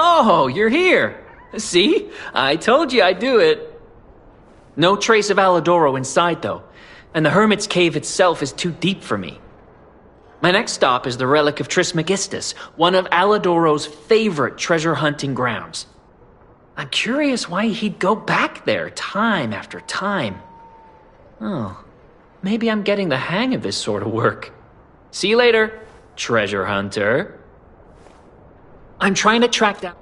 Oh, you're here. See? I told you I'd do it. No trace of Alidoro inside, though, and the Hermit's Cave itself is too deep for me. My next stop is the Relic of Trismegistus, one of Alidoro's favorite treasure hunting grounds. I'm curious why he'd go back there time after time. Oh, maybe I'm getting the hang of this sort of work. See you later, treasure hunter. I'm trying to track down...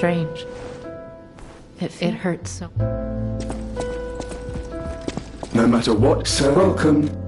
strange. It hurts so. No matter what, so welcome.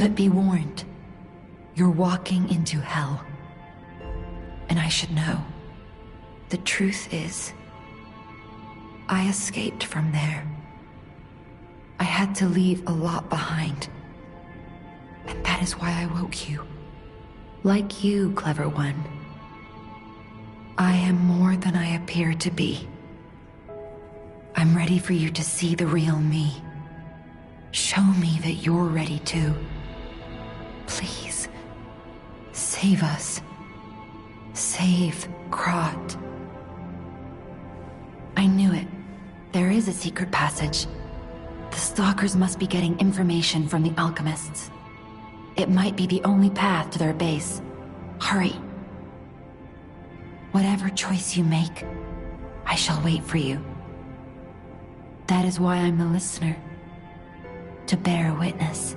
But be warned. You're walking into hell. And I should know. The truth is, I escaped from there. I had to leave a lot behind. And that is why I woke you. Like you, clever one. I am more than I appear to be. I'm ready for you to see the real me. Show me that you're ready too. Please, save us. Save Krat. I knew it. There is a secret passage. The Stalkers must be getting information from the Alchemists. It might be the only path to their base. Hurry. Whatever choice you make, I shall wait for you. That is why I'm the listener. To bear witness.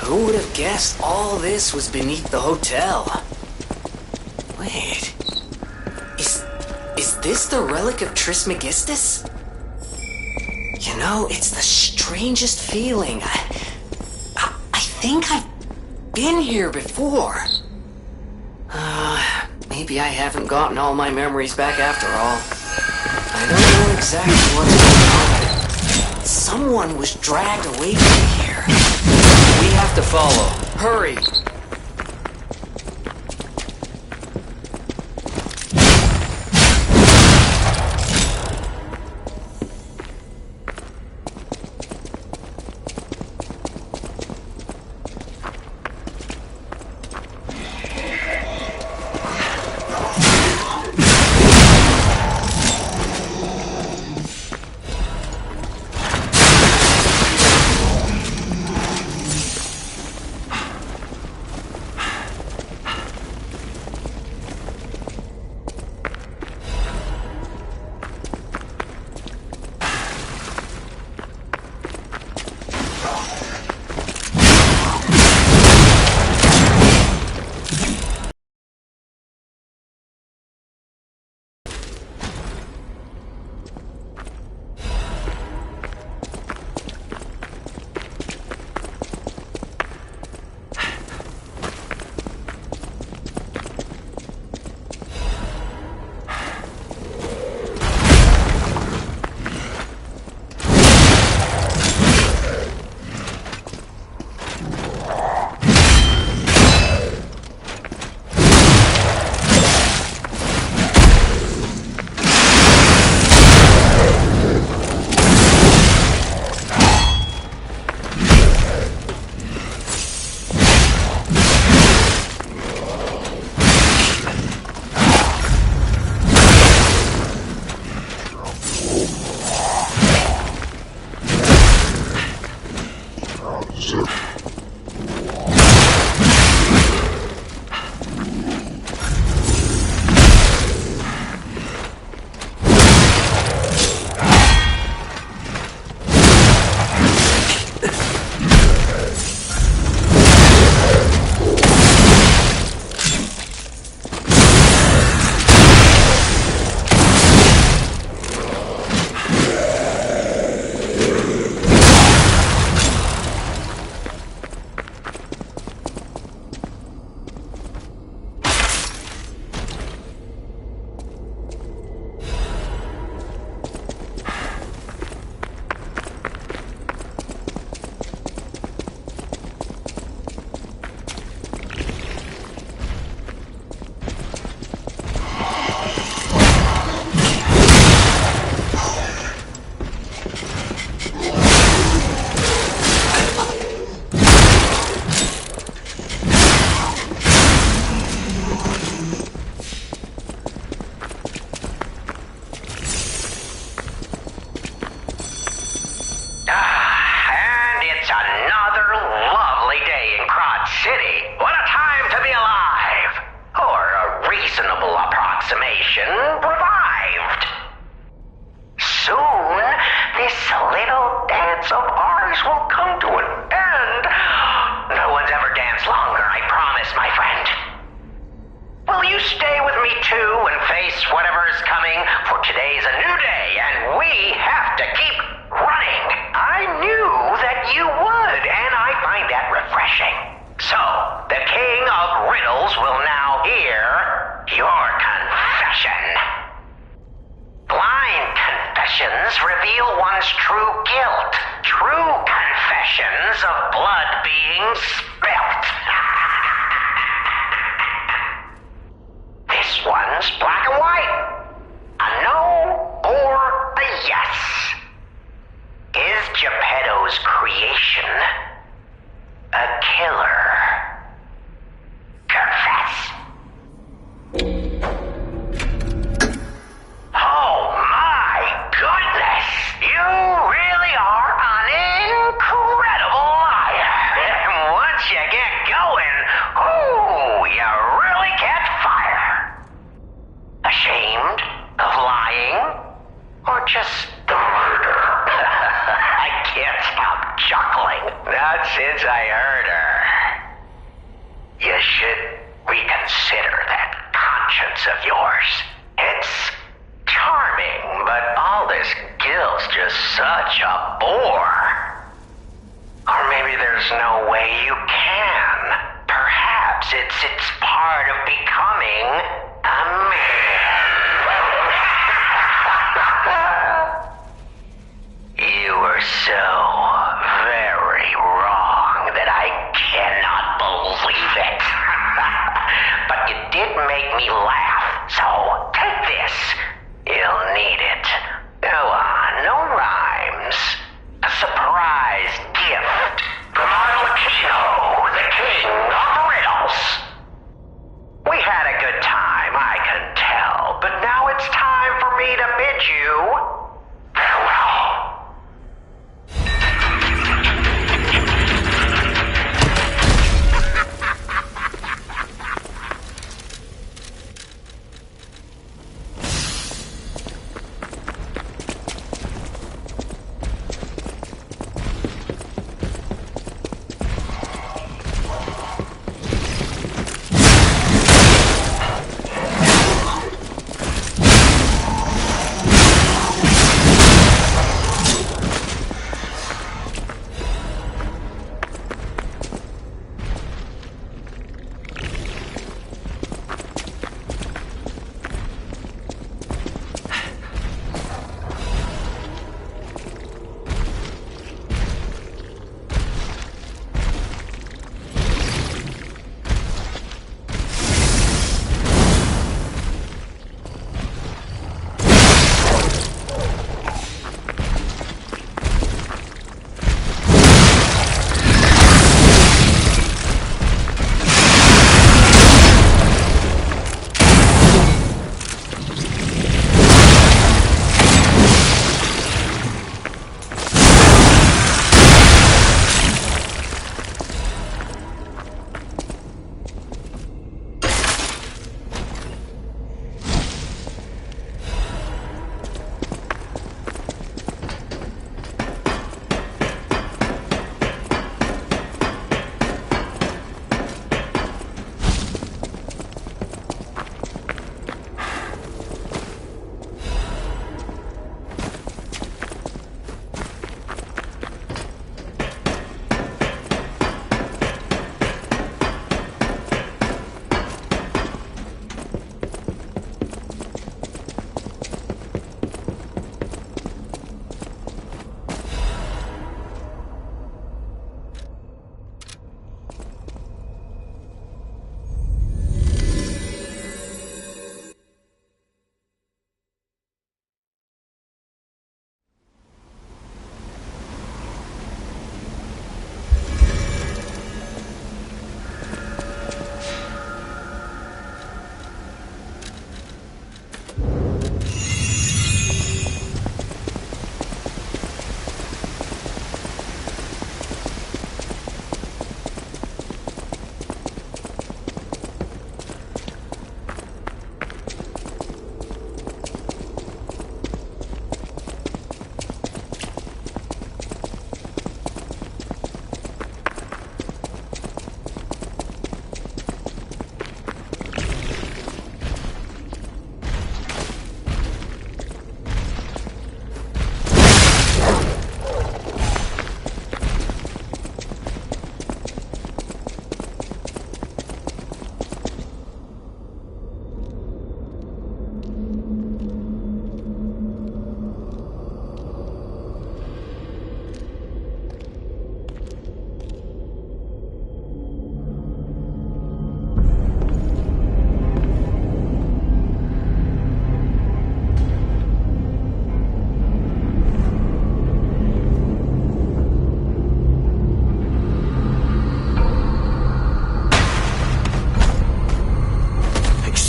Who would have guessed all this was beneath the hotel? Wait... Is this the relic of Trismegistus? You know, it's the strangest feeling. I think I've been here before. Maybe I haven't gotten all my memories back after all. I don't know exactly what's going on. Someone was dragged away from here. We have to follow. Hurry! City. What a time to be alive! Or a reasonable approximation, revived. Soon, this little dance of ours will come to an end. No one's ever danced longer, I promise, my friend. Will you stay with me too and face whatever is coming? For today's a new day, and we have to keep running. I knew that you would, and I find that refreshing. So, the King of Riddles will now hear your confession. Blind confessions reveal one's true guilt. True confessions of blood being spilt. This one's black and white. A no or a yes. Is Geppetto's creation a killer? Confess. Oh my goodness! You really are an incredible liar. And once you get going, ooh, you really catch fire. Ashamed of lying? Or just the murder? I can't stop chuckling. Not since I heard her. You should reconsider that conscience of yours. It's charming, but all this guilt's just such a bore. Or maybe there's no way you can. Perhaps it's part of becoming a man. You were so very wrong that I cannot believe it. But you did make me laugh, so take this. You'll need it. Go on, no rhymes. A surprise gift from Arlecchino, the King of Riddles. We had a good time, I can tell.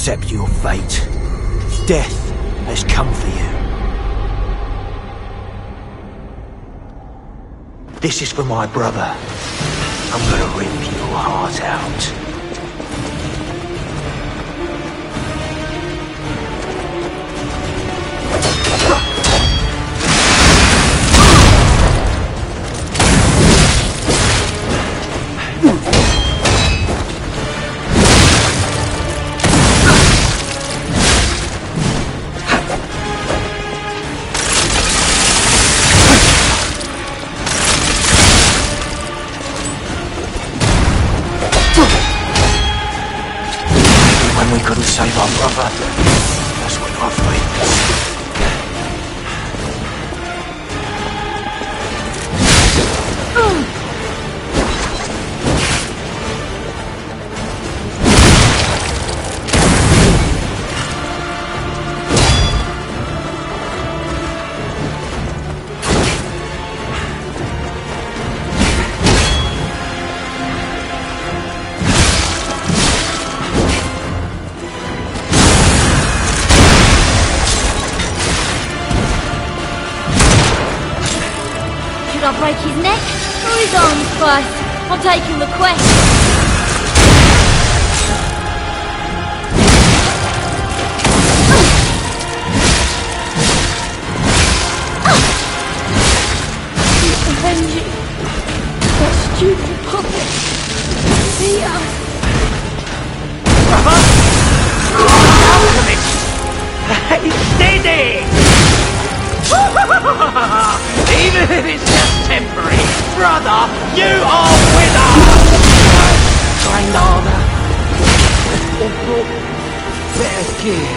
accept your fate. Death has come for you. This is for my brother. I'm gonna rip your heart out. When we couldn't save our brother, that's when our fate. Should I break his neck or his arms first? I'm taking the quest. Avenging that stupid puppet. Peter. Steady! Even if it's just temporary, brother, you are with us! Trained harder. Or brought better gear.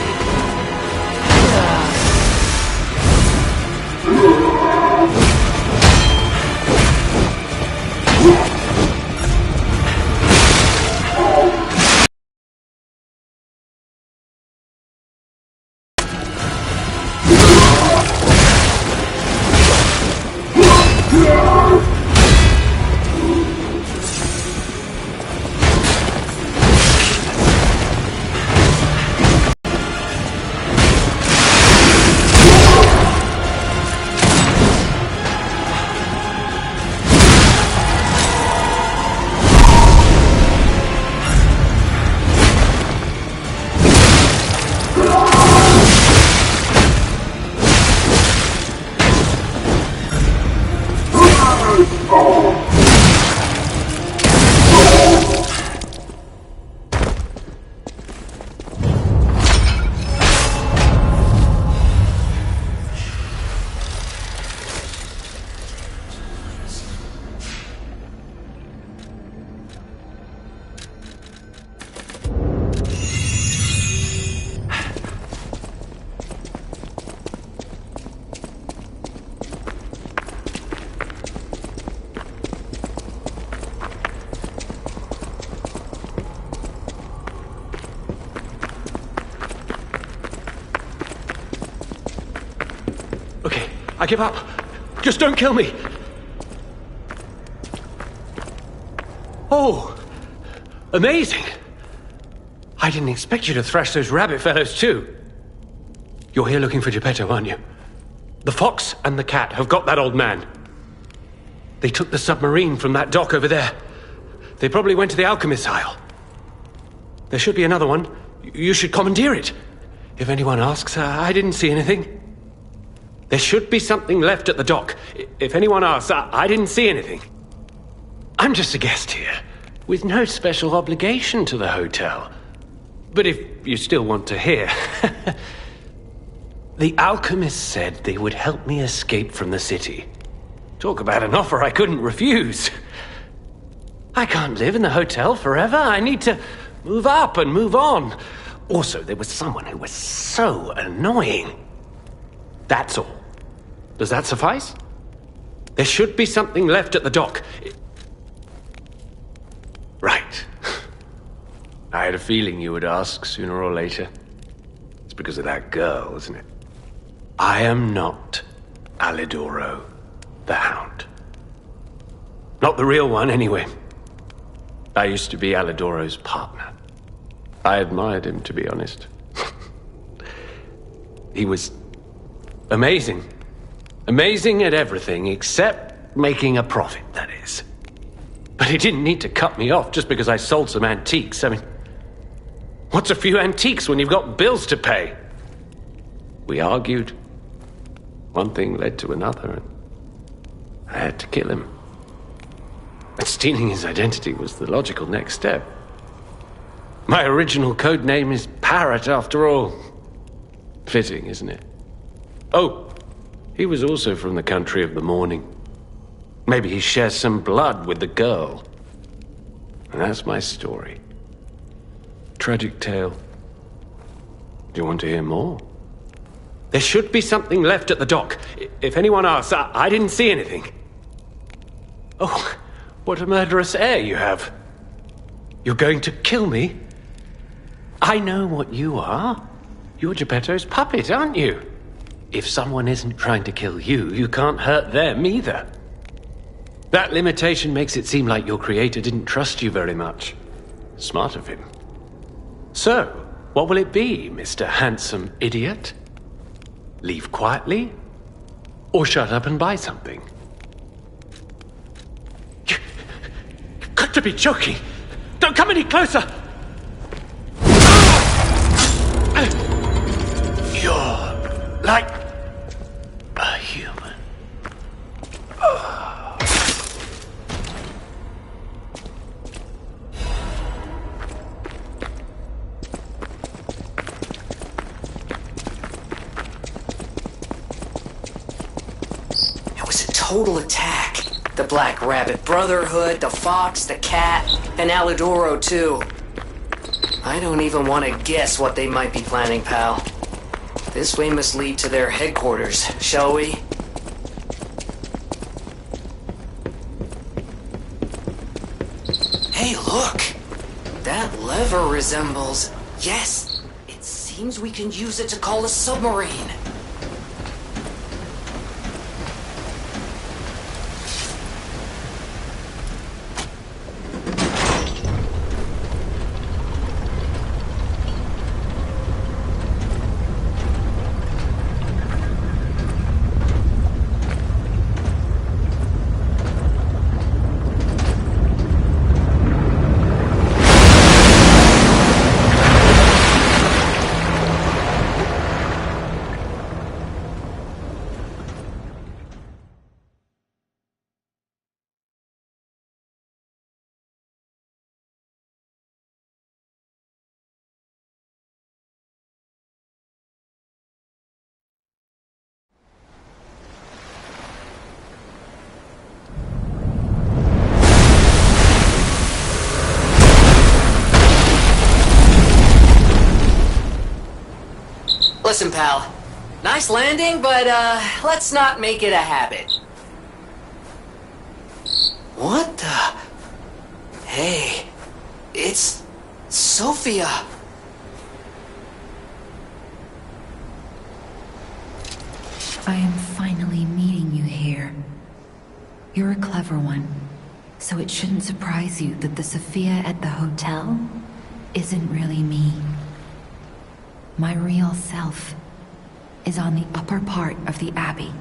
Okay, I give up. Just don't kill me. Oh, amazing. I didn't expect you to thrash those rabbit fellows too. You're here looking for Geppetto, aren't you? The fox and the cat have got that old man. They took the submarine from that dock over there. They probably went to the alchemist's isle. There should be another one. You should commandeer it. If anyone asks, I didn't see anything. There should be something left at the dock. If anyone asks, I didn't see anything. I'm just a guest here, with no special obligation to the hotel. But if you still want to hear... The alchemist said they would help me escape from the city. Talk about an offer I couldn't refuse. I can't live in the hotel forever. I need to move up and move on. Also, there was someone who was so annoying. That's all. Does that suffice? There should be something left at the dock. Right. I had a feeling you would ask sooner or later. It's because of that girl, isn't it? I am not Alidoro the Hound. Not the real one, anyway. I used to be Alidoro's partner. I admired him, to be honest. He was amazing. Amazing at everything except making a profit, that is. But he didn't need to cut me off just because I sold some antiques. I mean, what's a few antiques when you've got bills to pay? We argued. One thing led to another, and I had to kill him. But stealing his identity was the logical next step. My original code name is Parrot, after all. Fitting, isn't it? Oh, he was also from the country of the morning. Maybe he shares some blood with the girl. And that's my story. Tragic tale. Do you want to hear more? There should be something left at the dock. If anyone asks, I didn't see anything. Oh, what a murderous air you have. You're going to kill me? I know what you are. You're Geppetto's puppet, aren't you? If someone isn't trying to kill you, you can't hurt them either. That limitation makes it seem like your creator didn't trust you very much. Smart of him. So, what will it be, Mr. Handsome Idiot? Leave quietly? Or shut up and buy something? You've got to be joking! Don't come any closer! You're like a human. It was a total attack. The Black Rabbit Brotherhood, the Fox, the Cat, and Alidoro too. I don't even want to guess what they might be planning, pal. This way must lead to their headquarters, shall we? Hey, look! That lever resembles... Yes! It seems we can use it to call a submarine. Listen, pal. Nice landing, but, let's not make it a habit. What the... Hey, it's... Sophia. I am finally meeting you here. You're a clever one, so it shouldn't surprise you that the Sophia at the hotel isn't really me. My real self is on the upper part of the Abbey.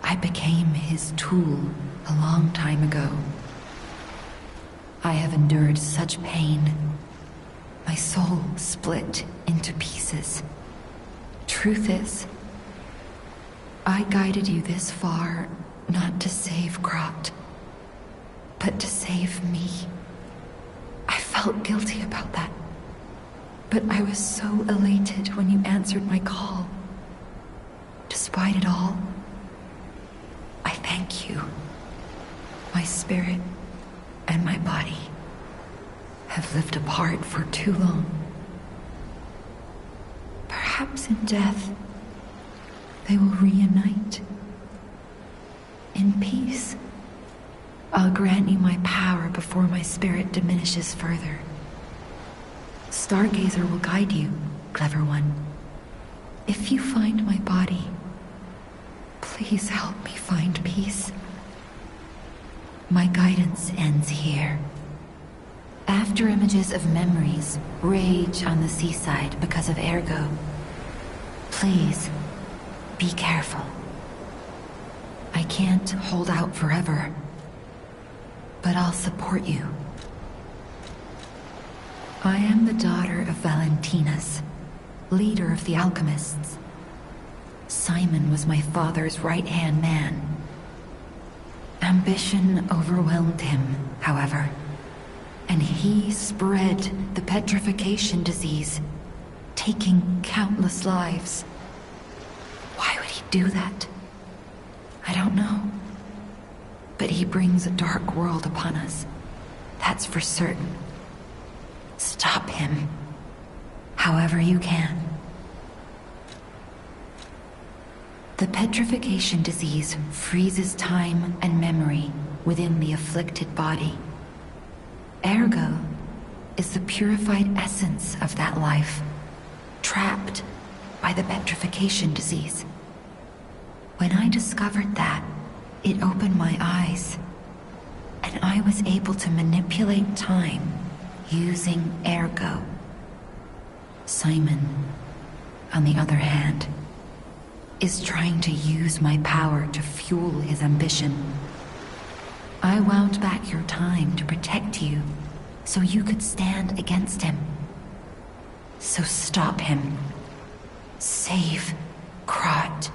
I became his tool a long time ago. I have endured such pain. My soul split into pieces. Truth is, I guided you this far not to save Krat, but to save me. I felt guilty about that. But I was so elated when you answered my call. Despite it all, I thank you. My spirit and my body have lived apart for too long. Perhaps in death, they will reunite. In peace, I'll grant you my power before my spirit diminishes further. Stargazer will guide you, clever one. If you find my body, please help me find peace. My guidance ends here, After images of memories rage on the seaside because of Ergo, please, be careful. I can't hold out forever, but I'll support you. I am the daughter of Valentinus, leader of the alchemists. Simon was my father's right-hand man. Ambition overwhelmed him, however, and he spread the petrification disease, taking countless lives. Why would he do that? I don't know. But he brings a dark world upon us. That's for certain. Stop him, however you can. The petrification disease freezes time and memory within the afflicted body. Ergo is the purified essence of that life, trapped by the petrification disease. When I discovered that, it opened my eyes, and I was able to manipulate time using Ergo. Simon, on the other hand, is trying to use my power to fuel his ambition. I wound back your time to protect you, so you could stand against him. So stop him. Save Krat.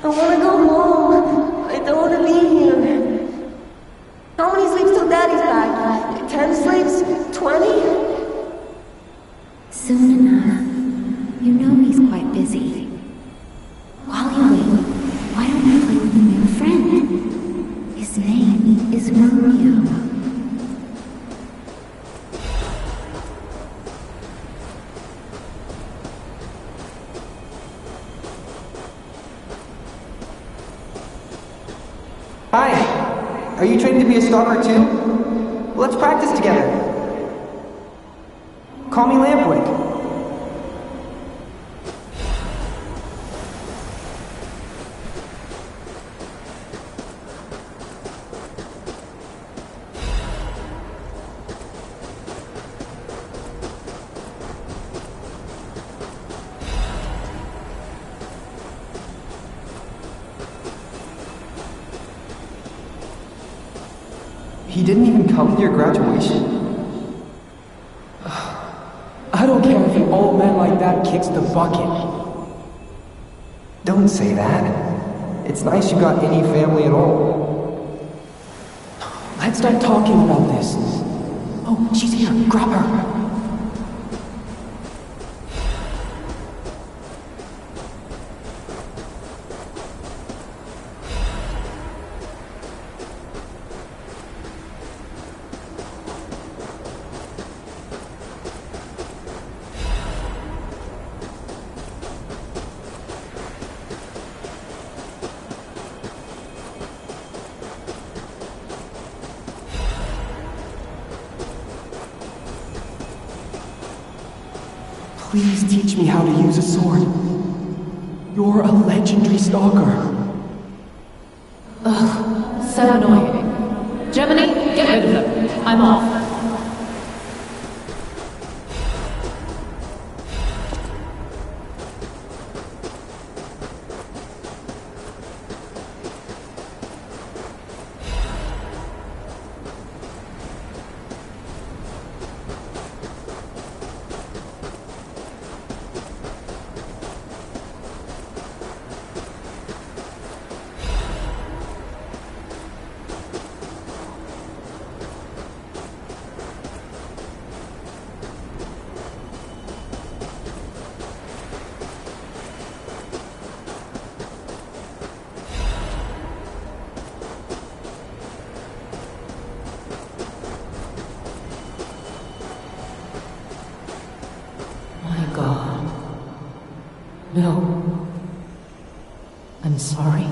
I wanna go home. I don't wanna be here. How many sleeps till Daddy's back? 10 sleeps? 20? Soon enough. You know he's quite busy. While you wait, why don't you play with a new friend? His name is Mario. Hi! Are you trained to be a stalker too? Well, let's practice together. Call me Lampwick. He didn't even come to your graduation? I don't care if an old man like that kicks the bucket. Don't say that. It's nice you got any family at all. Let's stop talking about this. Oh, she's here. Grab her. Please teach me how to use a sword. You're a legendary stalker. Ugh, so annoying. Germany, get rid of them. I'm off. No. I'm sorry.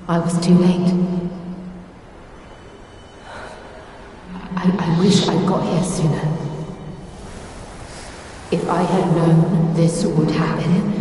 I was too late. I wish I got here sooner. If I had known this would happen...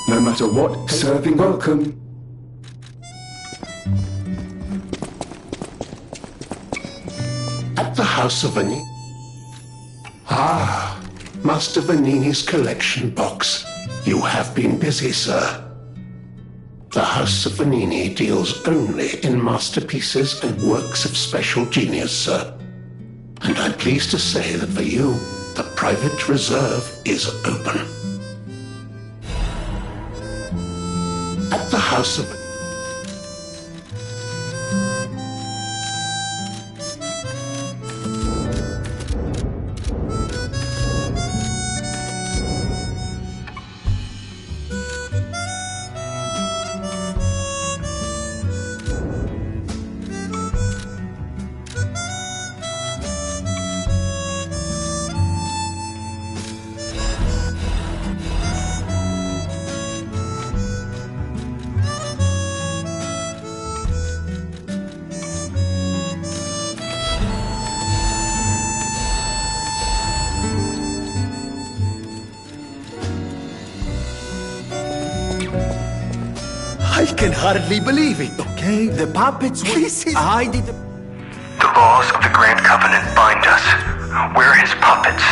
No matter what, serving welcome. At the House of Vanini. Ah, Master Vanini's collection box. You have been busy, sir. The House of Vanini deals only in masterpieces and works of special genius, sir. And I'm pleased to say that for you, the private reserve is open. At the House of... I can hardly believe it, okay? The puppets... This is... I did... The laws of the Grand Covenant bind us. We're his puppets.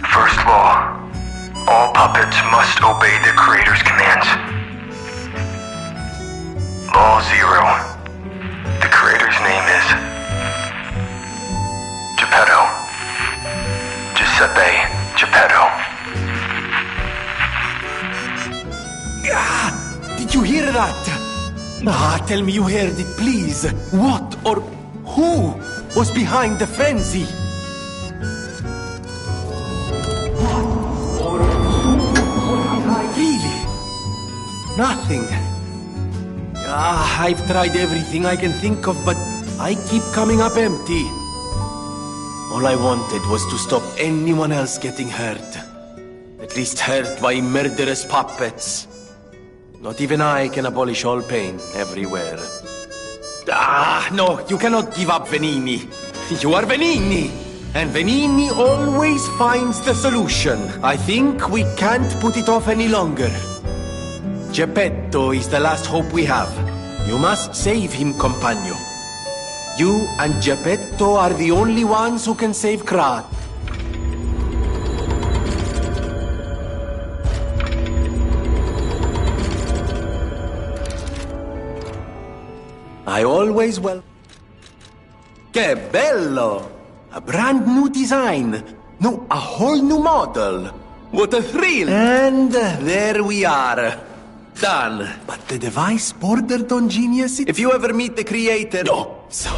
First law. All puppets must obey their creator's commands. Law 0. The creator's name is... Geppetto. Giuseppe Geppetto. Did you hear that? Tell me you heard it, please. What or who was behind the frenzy? Really? Nothing. I've tried everything I can think of, but I keep coming up empty. All I wanted was to stop anyone else getting hurt. At least hurt by murderous puppets. Not even I can abolish all pain everywhere. No, you cannot give up Vanini. You are Vanini, and Vanini always finds the solution. I think we can't put it off any longer. Geppetto is the last hope we have. You must save him, compagno. You and Geppetto are the only ones who can save Krat. I always will. Que bello! A brand new design. No, a whole new model. What a thrill! And there we are. Done. But the device bordered on genius. If you ever meet the creator... No, so...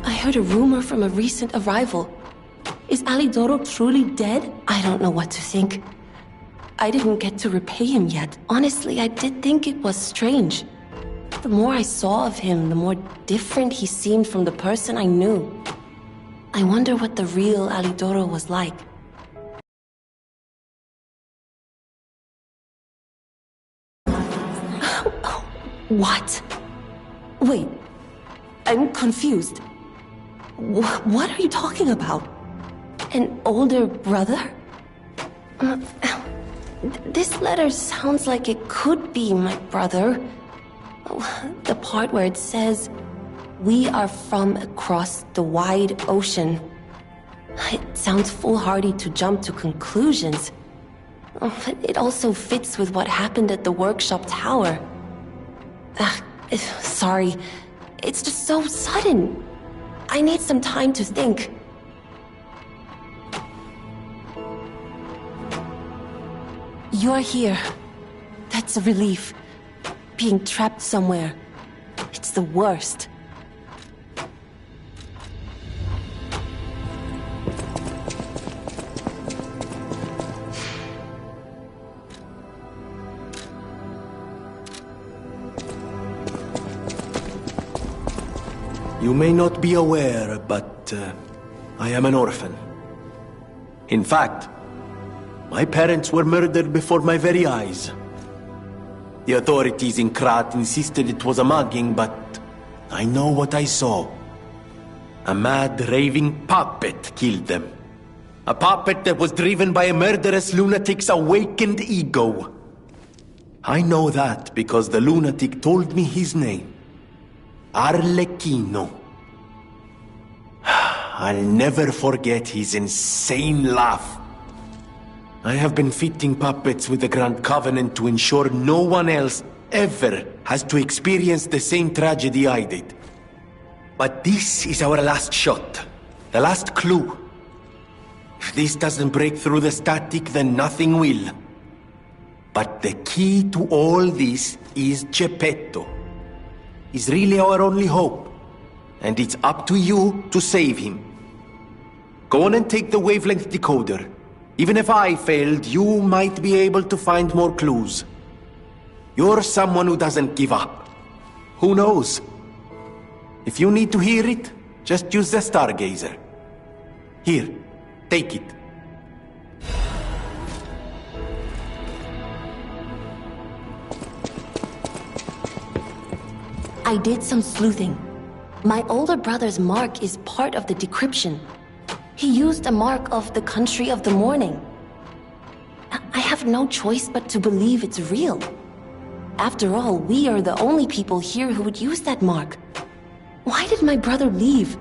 I heard a rumor from a recent arrival. Is Alidoro truly dead? I don't know what to think. I didn't get to repay him yet. Honestly, I did think it was strange. The more I saw of him, the more different he seemed from the person I knew. I wonder what the real Alidoro was like. What? Wait, I'm confused. What are you talking about? An older brother? This letter sounds like it could be my brother. The part where it says, "We are from across the wide ocean." It sounds foolhardy to jump to conclusions. But it also fits with what happened at the workshop tower. Sorry. It's just so sudden. I need some time to think. You're here. That's a relief. Being trapped somewhere. It's the worst. You may not be aware, but I am an orphan. In fact, my parents were murdered before my very eyes. The authorities in Krat insisted it was a mugging, but I know what I saw. A mad, raving puppet killed them. A puppet that was driven by a murderous lunatic's awakened ego. I know that because the lunatic told me his name. Arlecchino. I'll never forget his insane laugh. I have been fitting puppets with the Grand Covenant to ensure no one else ever has to experience the same tragedy I did. But this is our last shot. The last clue. If this doesn't break through the static, then nothing will. But the key to all this is Geppetto. He's really our only hope. And it's up to you to save him. Go on and take the wavelength decoder. Even if I failed, you might be able to find more clues. You're someone who doesn't give up. Who knows? If you need to hear it, just use the Stargazer. Here, take it. I did some sleuthing. My older brother's mark is part of the decryption. He used a mark of the Country of the Morning. I have no choice but to believe it's real. After all, we are the only people here who would use that mark. Why did my brother leave?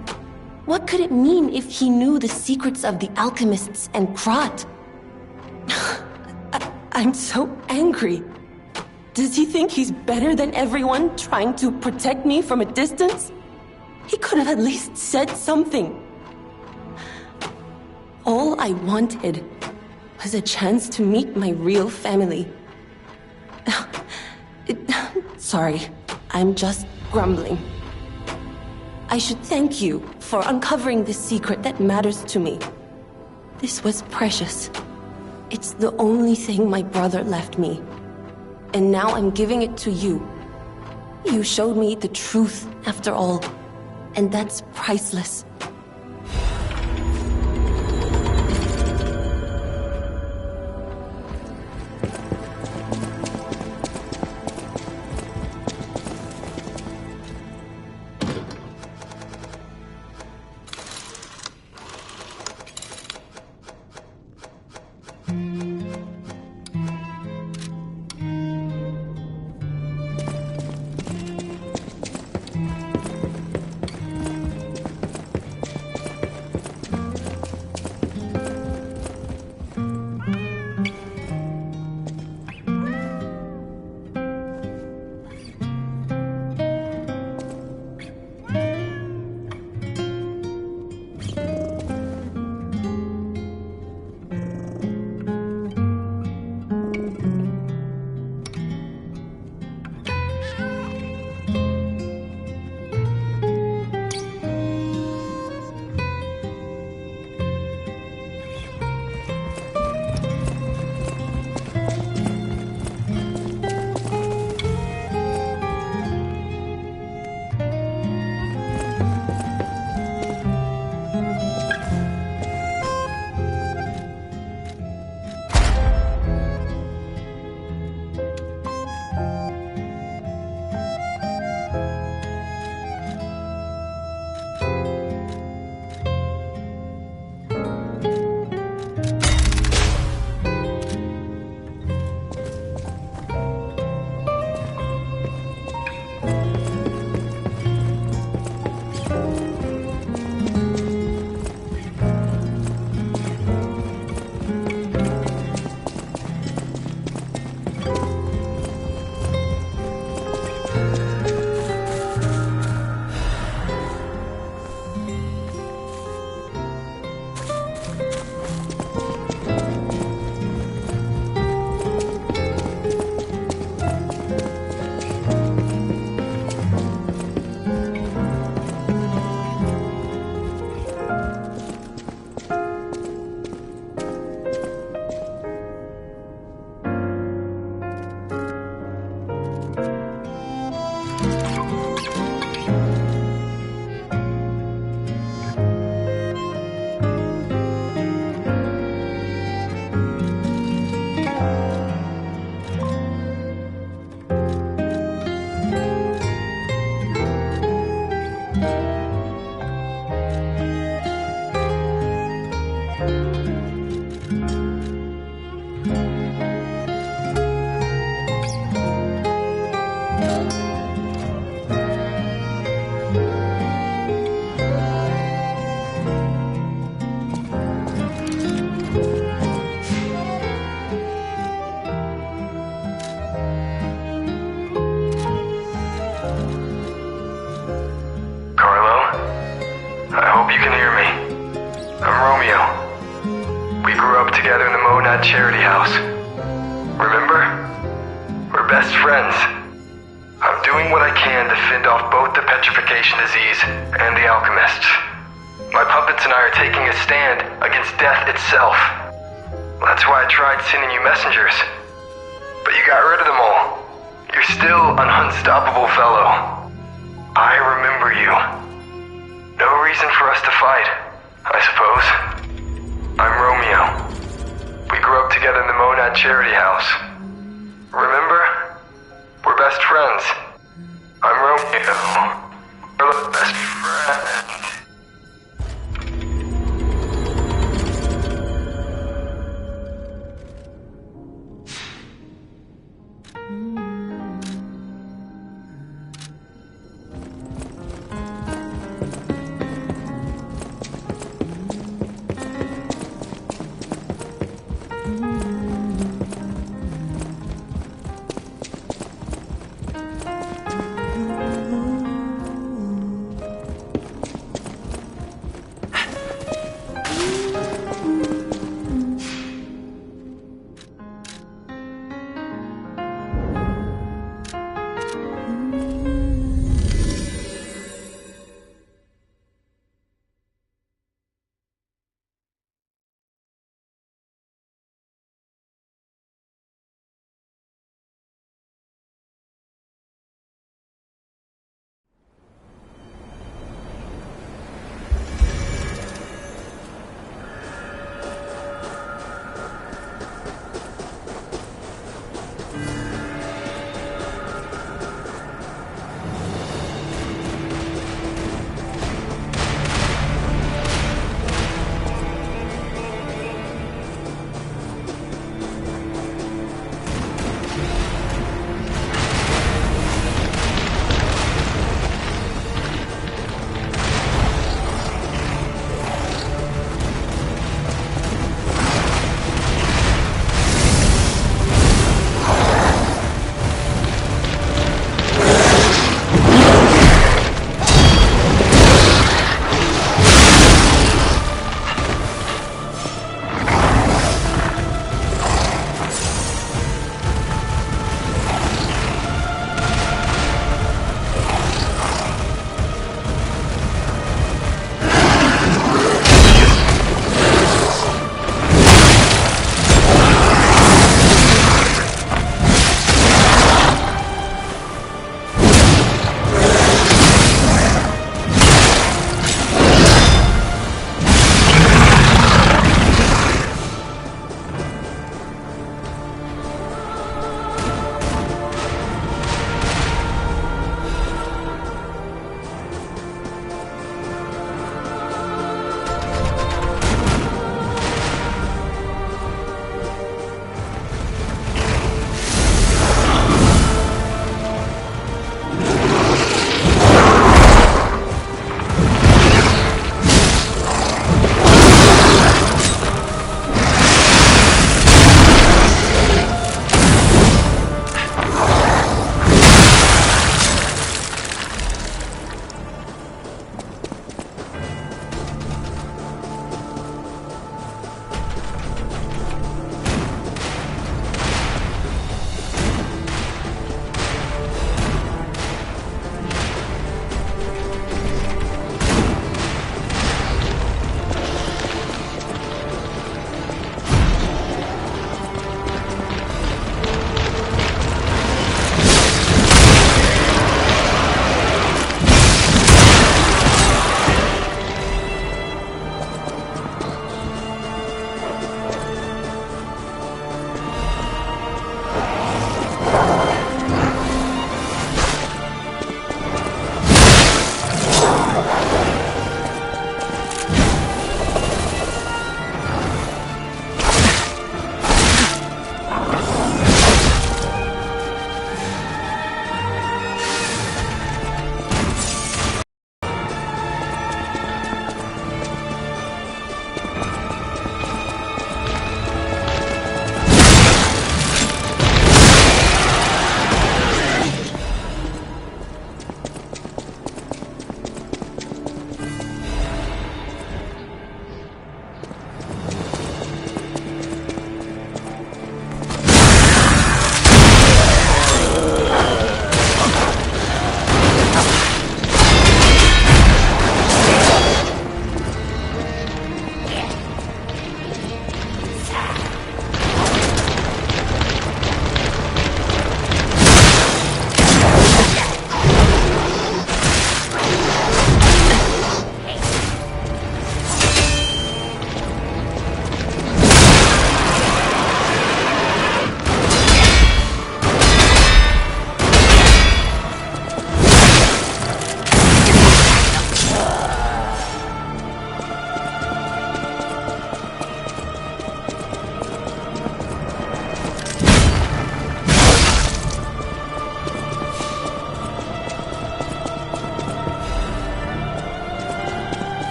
What could it mean if he knew the secrets of the alchemists and Krat? I'm so angry. Does he think he's better than everyone, trying to protect me from a distance? He could have at least said something. All I wanted was a chance to meet my real family. Sorry, I'm just grumbling. I should thank you for uncovering this secret that matters to me. This was precious. It's the only thing my brother left me. And now I'm giving it to you. You showed me the truth, after all. And that's priceless. best friends. I'm doing what I can to fend off both the petrification disease and the alchemists. My puppets and I are taking a stand against death itself. That's why I tried sending you messengers. But you got rid of them all. You're still an unstoppable fellow. I remember you. No reason for us to fight, I suppose. I'm Romeo. We grew up together in the Monad Charity House. Remember? We're best friends. I'm Romeo. We're best friends.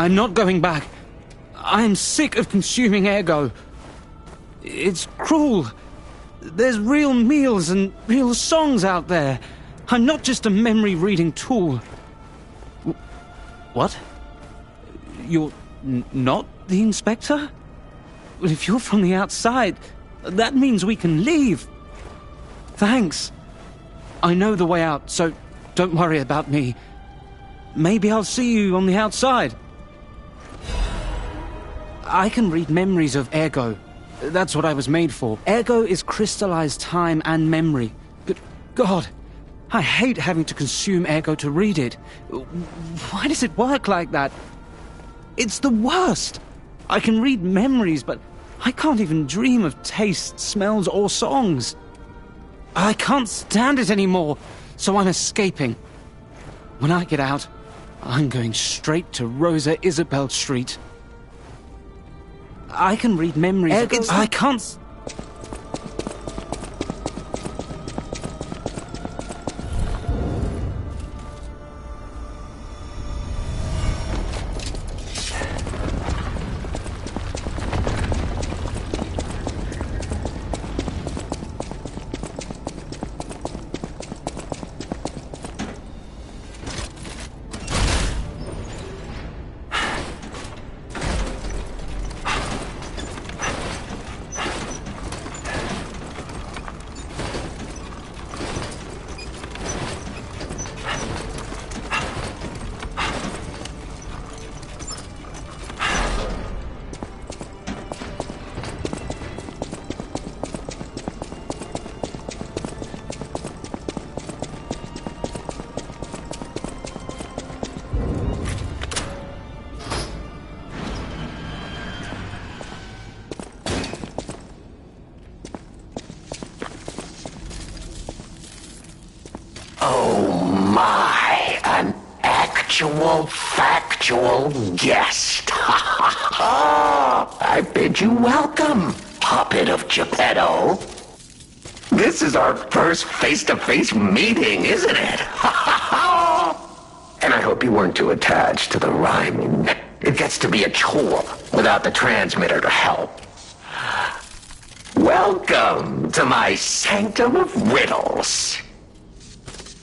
I'm not going back. I am sick of consuming Ergo. It's cruel. There's real meals and real songs out there. I'm not just a memory-reading tool. What? You're not the Inspector? Well, if you're from the outside, that means we can leave. Thanks. I know the way out, so don't worry about me. Maybe I'll see you on the outside. I can read memories of Ergo. That's what I was made for. Ergo is crystallized time and memory. But God, I hate having to consume Ergo to read it. Why does it work like that? It's the worst. I can read memories, but I can't even dream of tastes, smells, or songs. I can't stand it anymore, so I'm escaping. When I get out, I'm going straight to Rosa Isabel Street. I can read memories. I can't. Factual guest. I bid you welcome, puppet of Geppetto. This is our first face-to-face meeting, isn't it? And I hope you weren't too attached to the rhyming. It gets to be a chore without the transmitter to help. Welcome to my sanctum of riddles.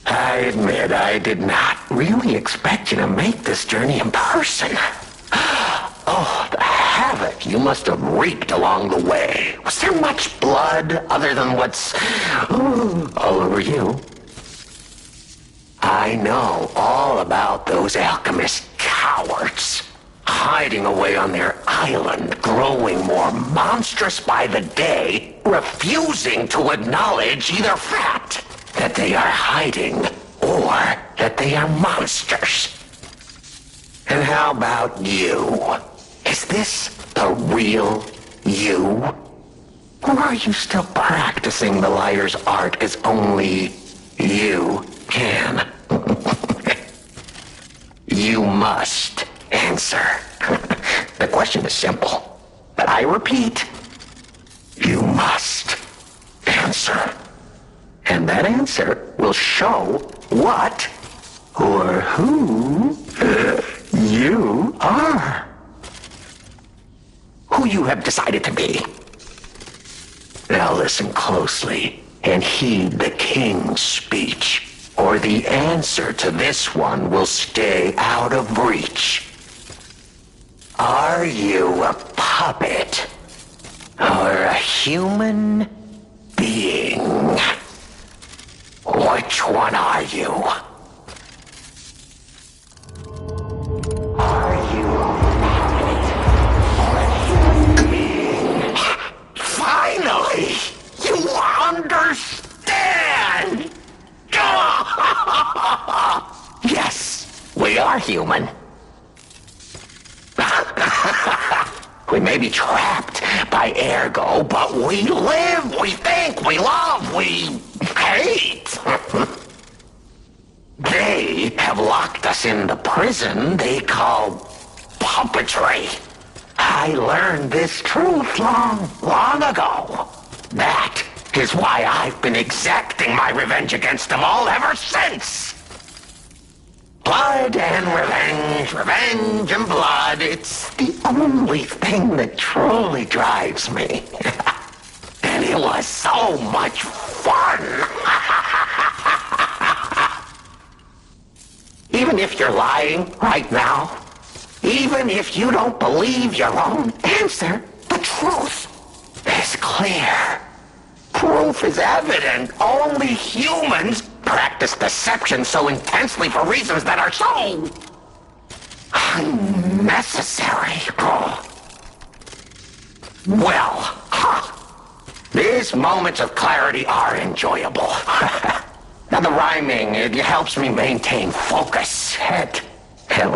I admit I did not really expect you to make this journey in person. Oh, the havoc you must have wreaked along the way. Was there much blood other than what's all over you? I know all about those alchemist cowards. Hiding away on their island, growing more monstrous by the day, refusing to acknowledge either fact that they are hiding, or that they are monsters. And how about you? Is this the real you? Or are you still practicing the liar's art as only you can? You must answer. The question is simple, but I repeat, you must answer. And that answer will show what or who you are. Who you have decided to be. Now listen closely and heed the king's speech, or the answer to this one will stay out of reach. Are you a puppet or a human being? Which one are you? are human. We may be trapped by Ergo, but we live, we think, we love, we hate. They have locked us in the prison they call puppetry. I learned this truth long ago. That is why I've been exacting my revenge against them all ever since. Blood and revenge, revenge and blood. It's the only thing that truly drives me. And it was so much fun. Even if you're lying right now, even if you don't believe your own answer, the truth is clear. Proof is evident. Only humans practice deception so intensely for reasons that are so unnecessary. Well, these moments of clarity are enjoyable. Now the rhyming, it helps me maintain focus. At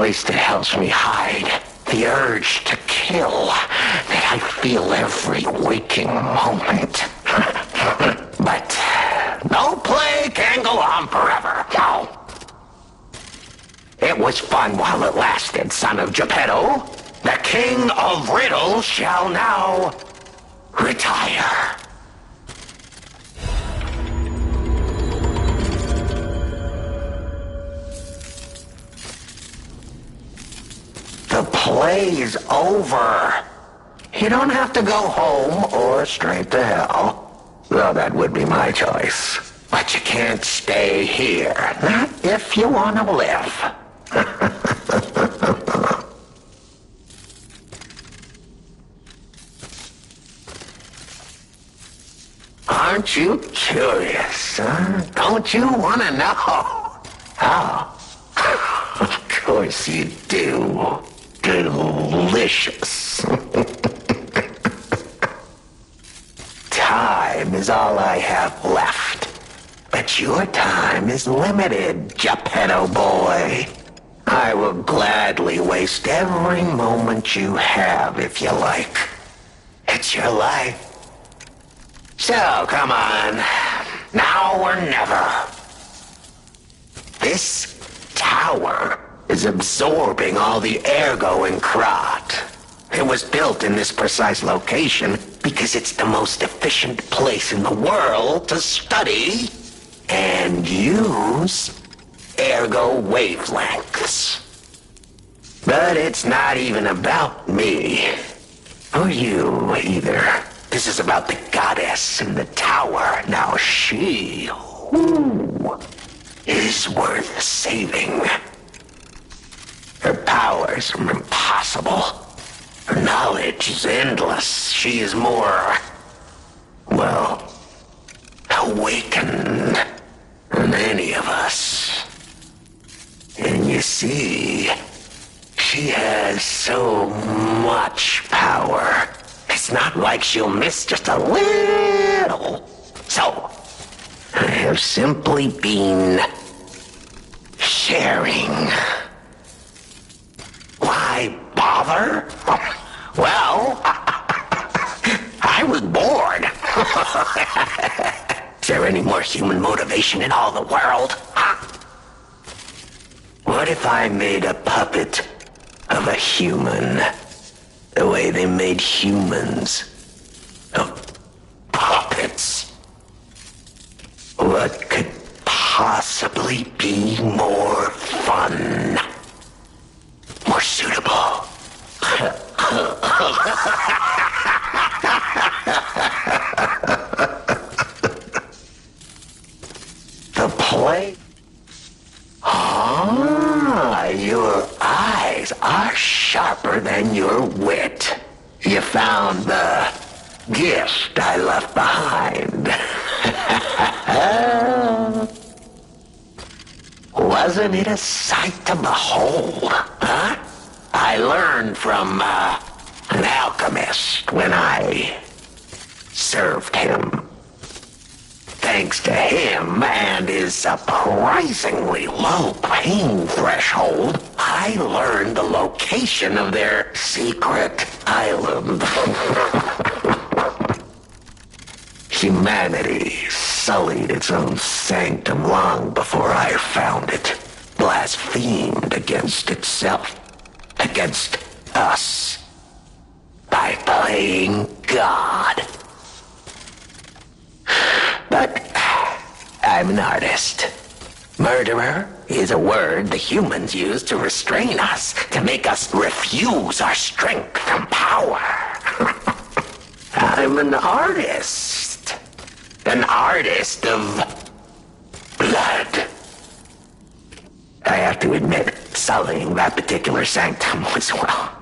least it helps me hide the urge to kill that I feel every waking moment. But no play can go on forever. No. It was fun while it lasted, son of Geppetto. The king of riddles shall now retire. The play's over. You don't have to go home or straight to hell. Though that would be my choice. But you can't stay here. Not if you want to live. Aren't you curious, huh? Don't you want to know? Oh, of course you do. Delicious. Time is all I have left. But your time is limited, Geppetto boy. I will gladly waste every moment you have if you like. It's your life. So, come on. Now or never. This tower is absorbing all the Ergo in Krat. It was built in this precise location because it's the most efficient place in the world to study and use Ergo wavelengths. But it's not even about me. Or you, either. This is about the goddess in the tower. Now she, is worth saving. Her powers are impossible. Her knowledge is endless. She is more, well, awakened than any of us. And you see, she has so much power. It's not like she'll miss just a little. So, I have simply been sharing. Why bother? Well, I was bored. Is there any more human motivation in all the world? What if I made a puppet of a human? The way they made humans of puppets. What could possibly be more fun? More suitable? The play? Ah, your eyes are sharper than your wit. You found the gift I left behind. Wasn't it a sight to behold, huh? I learned from an alchemist when I served him. thanks to him and his surprisingly low pain threshold, I learned the location of their secret island. Humanity sullied its own sanctum long before I found it, blasphemed against itself, against us, by playing God. But I'm an artist. Murderer is a word the humans use to restrain us, to make us refuse our strength and power. I'm an artist. An artist of blood. I have to admit, sullying that particular sanctum was, well,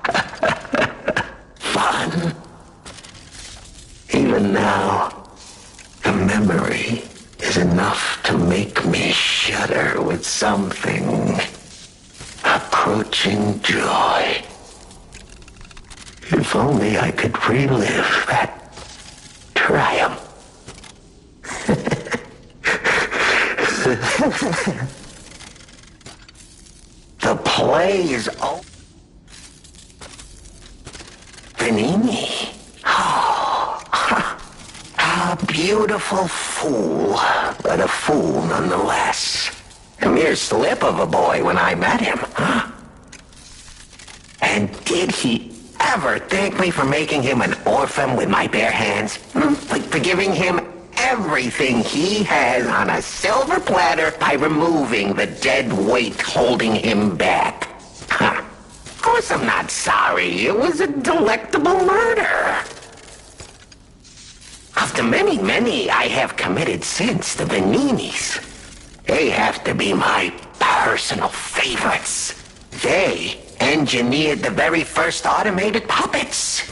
fun. Even now, the memory is enough to make me shudder with something approaching joy. If only I could relive that triumph. The play is over. Venini. Oh, a beautiful fool, but a fool nonetheless. A mere slip of a boy when I met him. And did he ever thank me for making him an orphan with my bare hands? For giving him everything he has on a silver platter by removing the dead weight holding him back. Of course I'm not sorry. It was a delectable murder. Of the many I have committed since, the Veninis, they have to be my personal favorites. They engineered the very first automated puppets.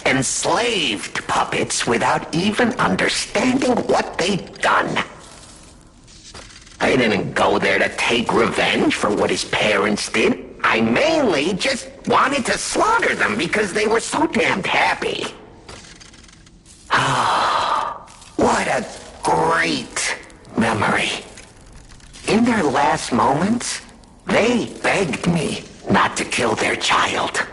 Enslaved puppets without even understanding what they'd done. I didn't go there to take revenge for what his parents did. I mainly just wanted to slaughter them because they were so damned happy. Oh, what a great memory. In their last moments, they begged me not to kill their child.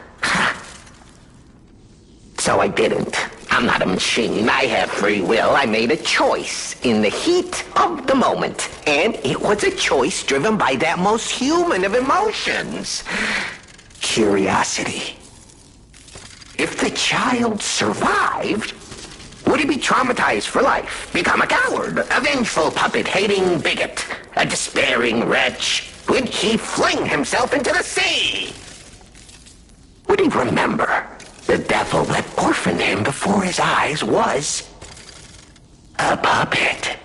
So I didn't. I'm not a machine. I have free will. I made a choice in the heat of the moment. And it was a choice driven by that most human of emotions. Curiosity. If the child survived, would he be traumatized for life? Become a coward, a vengeful puppet-hating bigot, a despairing wretch? Would he fling himself into the sea? Would he remember the devil that orphaned him before his eyes was a puppet?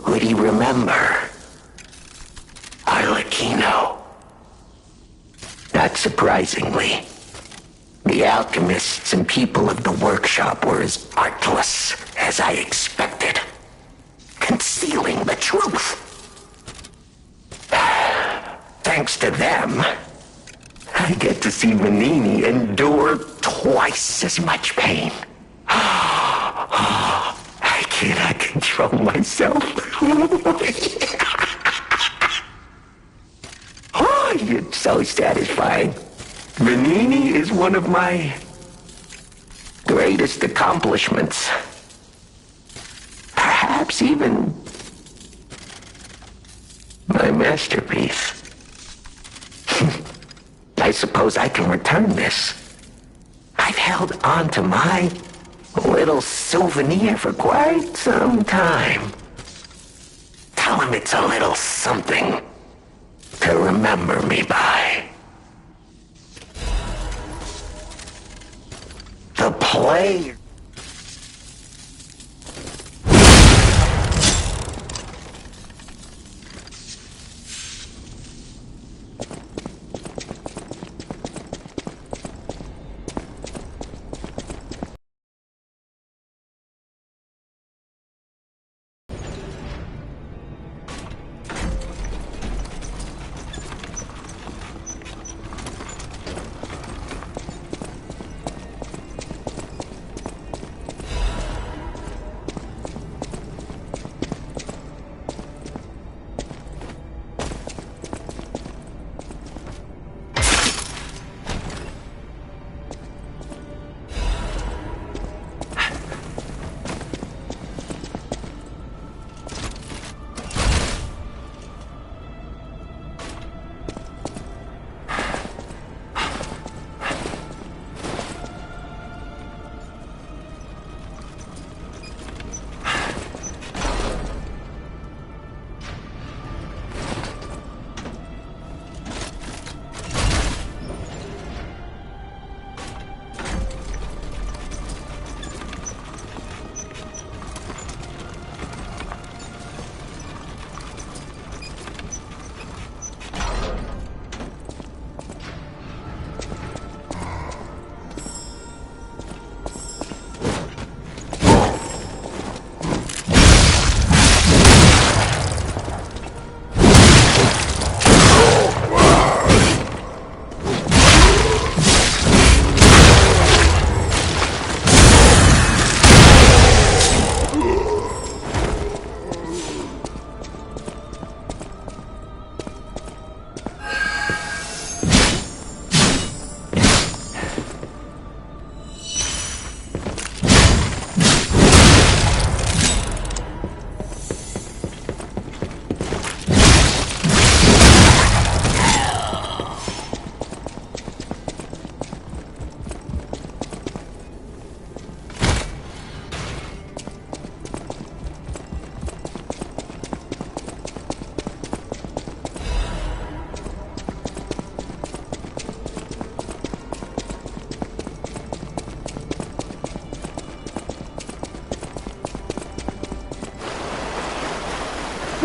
Would he remember Arlecchino? Not surprisingly, the alchemists and people of the workshop were as artless as I expected, concealing the truth. Thanks to them, I get to see Venini endure twice as much pain. I cannot control myself. Oh, it's so satisfying. Venini is one of my greatest accomplishments. Perhaps even my masterpiece. I suppose I can return this. I've held on to my little souvenir for quite some time. Tell him it's a little something to remember me by. The play...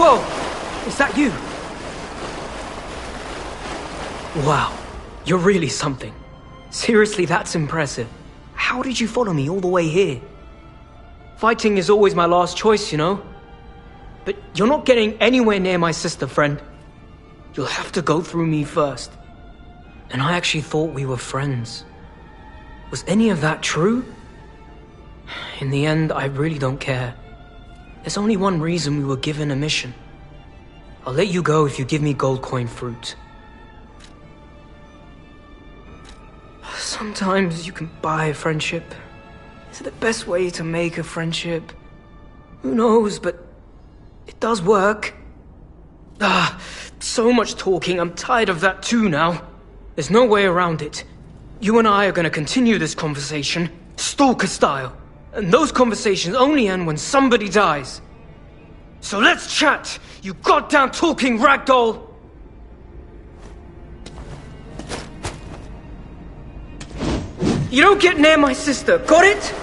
Whoa! Is that you? Wow. You're really something. Seriously, that's impressive. How did you follow me all the way here? Fighting is always my last choice, you know? But you're not getting anywhere near my sister, friend. You'll have to go through me first. And I actually thought we were friends. Was any of that true? In the end, I really don't care. There's only one reason we were given a mission. I'll let you go if you give me gold coin fruit. Sometimes you can buy a friendship. Is it the best way to make a friendship? Who knows, but it does work. So much talking. I'm tired of that too now. There's no way around it. You and I are gonna continue this conversation, stalker style. And those conversations only end when somebody dies. So let's chat, you goddamn talking ragdoll! You don't get near my sister, got it?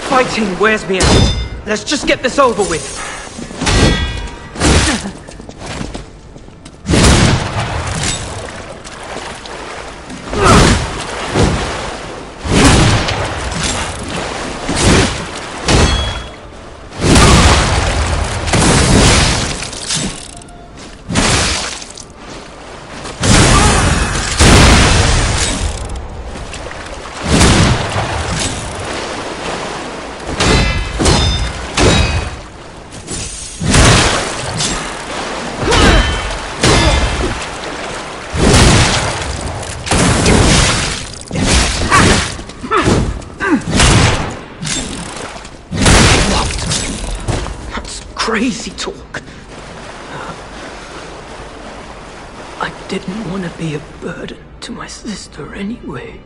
Fighting wears me out. Let's just get this over with. Crazy talk. I didn't want to be a burden to my sister anyway.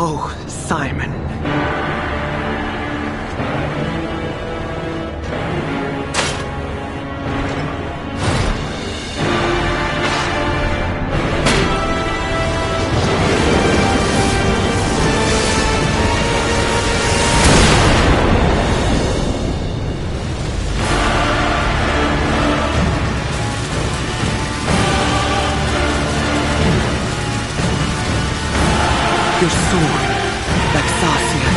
Oh, Simon. Your sword, Vexasia,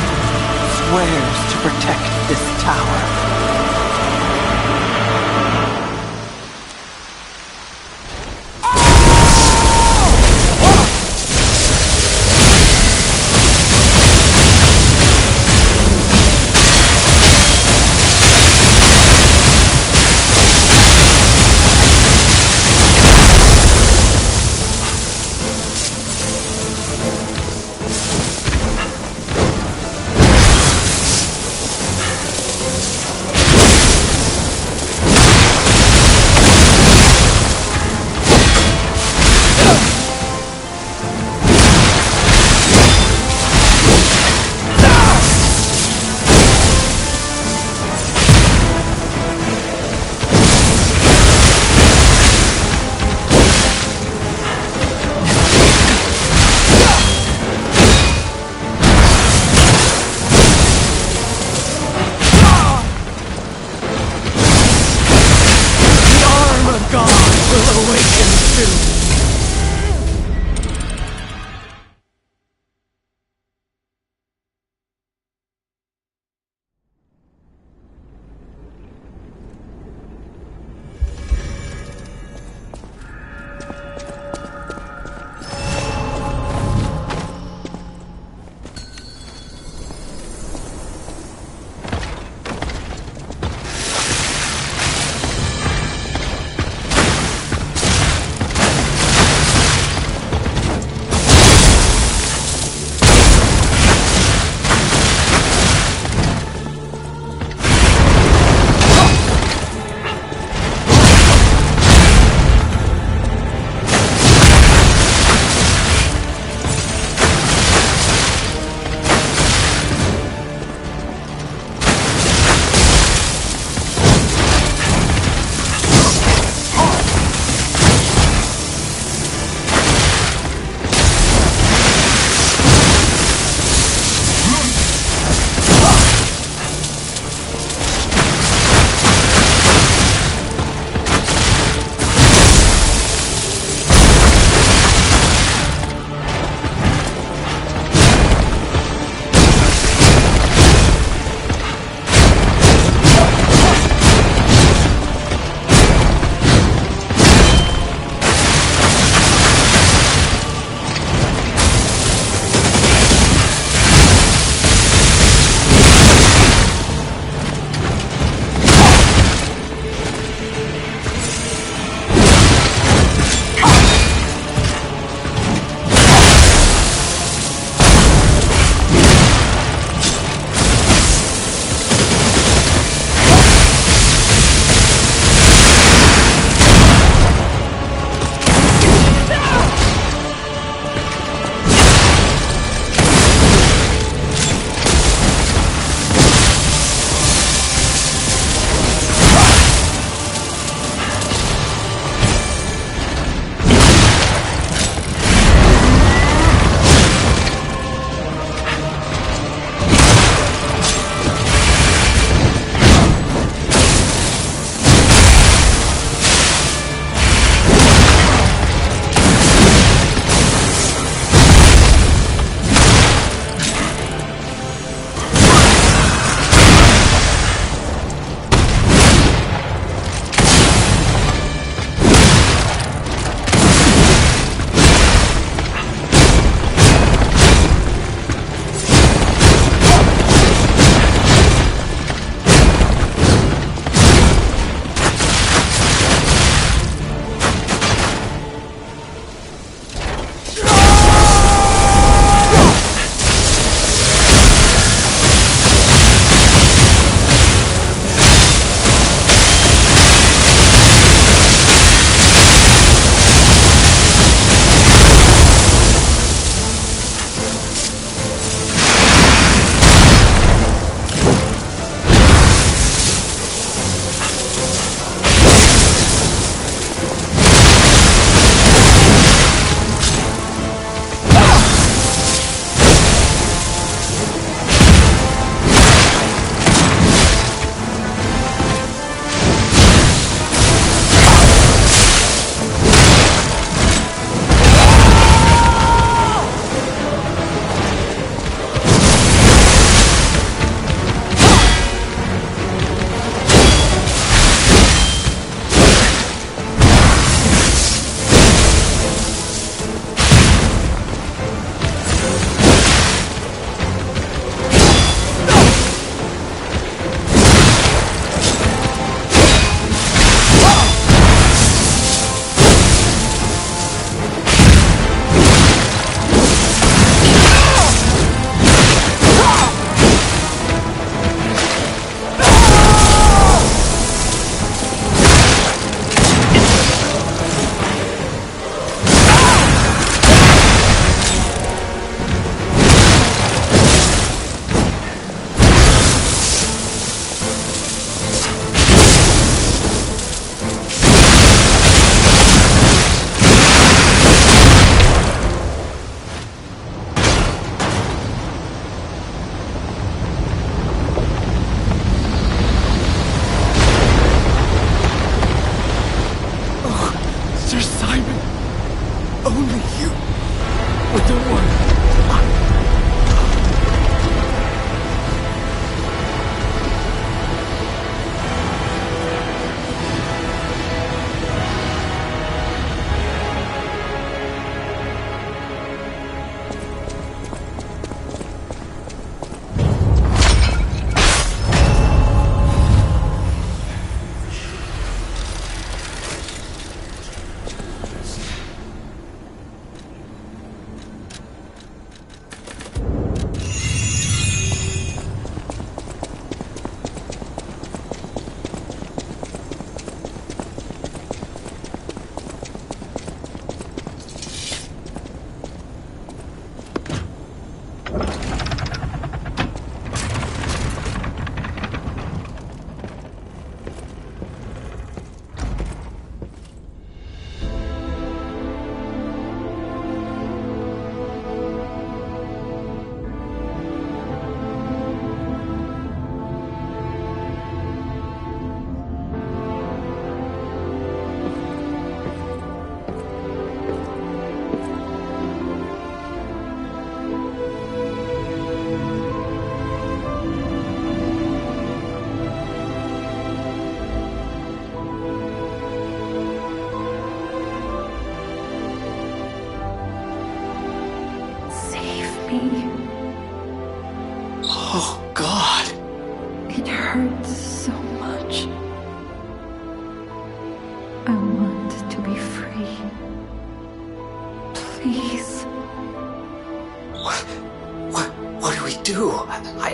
swears to protect this tower.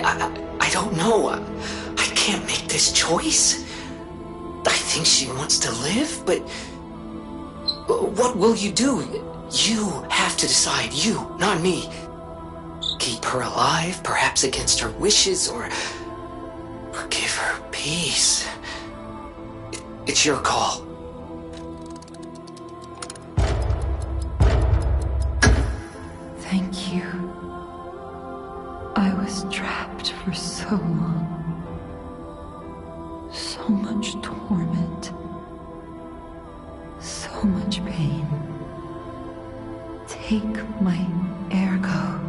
I don't know. I can't make this choice. I think she wants to live, but what will you do? You have to decide. You, not me. Keep her alive, perhaps against her wishes, or give her peace. It's your call. Thank you. I was trapped for so long. So much torment. So much pain. Take my ergo.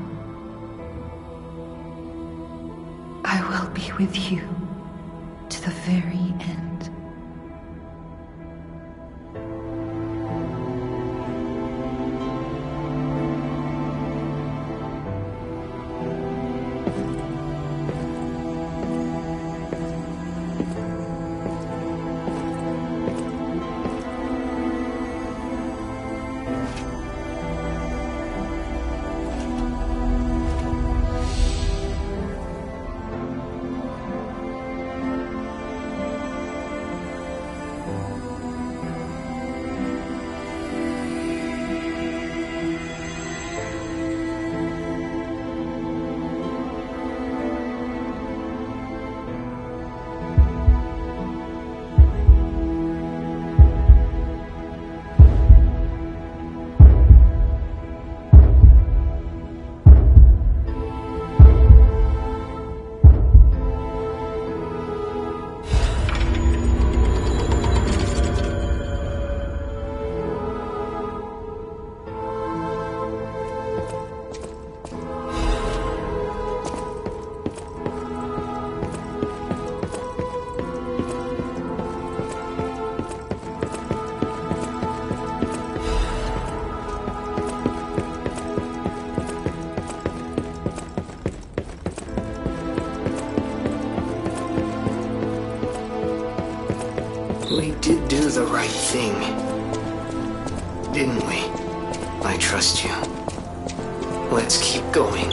I will be with you to the very end. We did do the right thing, didn't we? I trust you. Let's keep going.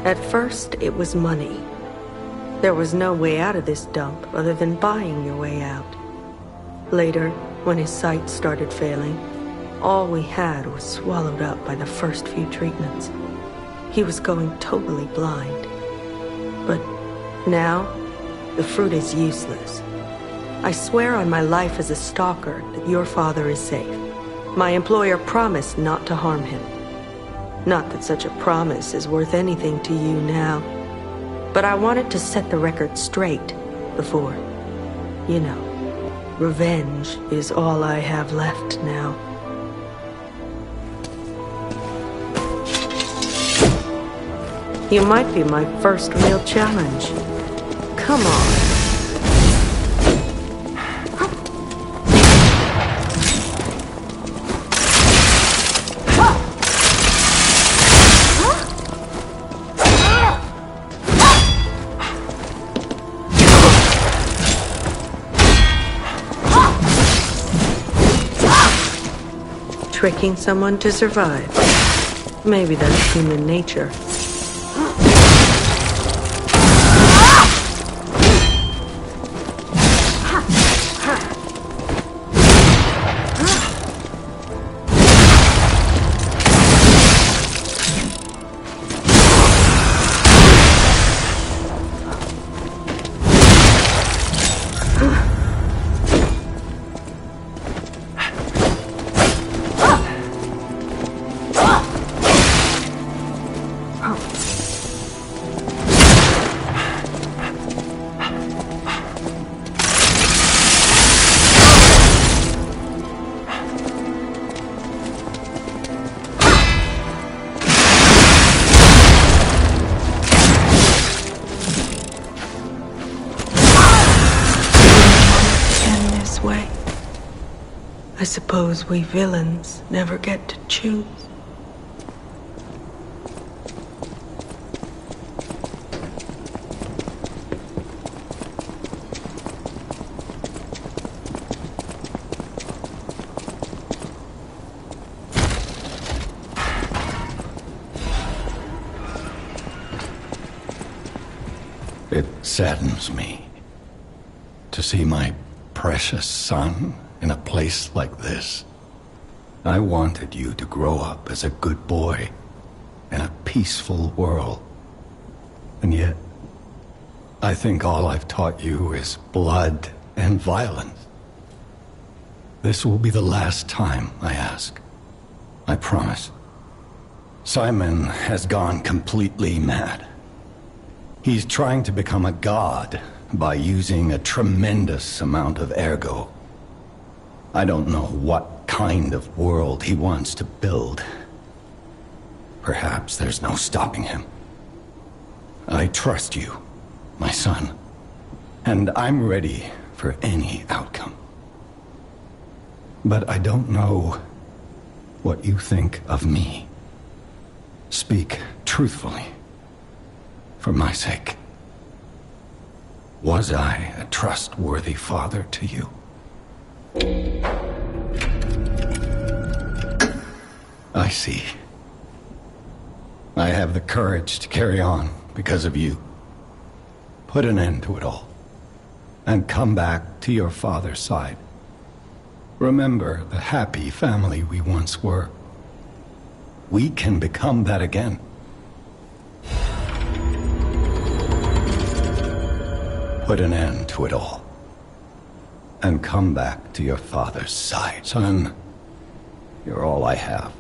At first, it was money. There was no way out of this dump other than buying your way out. Later, when his sight started failing, all we had was swallowed up by the first few treatments. He was going totally blind. But now, the fruit is useless. I swear on my life as a stalker that your father is safe. My employer promised not to harm him. Not that such a promise is worth anything to you now, but I wanted to set the record straight before, you know, revenge is all I have left now. You might be my first real challenge. Come on. Tricking someone to survive. Maybe that's human nature. I suppose we villains never get to choose. It saddens me to see my precious son in a place like this. I wanted you to grow up as a good boy in a peaceful world. And yet, I think all I've taught you is blood and violence. This will be the last time I ask. I promise. Simon has gone completely mad. He's trying to become a god by using a tremendous amount of ergo. I don't know what kind of world he wants to build. Perhaps there's no stopping him. I trust you, my son, and I'm ready for any outcome. But I don't know what you think of me. Speak truthfully, for my sake. Was I a trustworthy father to you? I see. I have the courage to carry on because of you. Put an end to it all, and come back to your father's side. Remember the happy family we once were. We can become that again. Put an end to it all, and come back to your father's side. Son, you're all I have.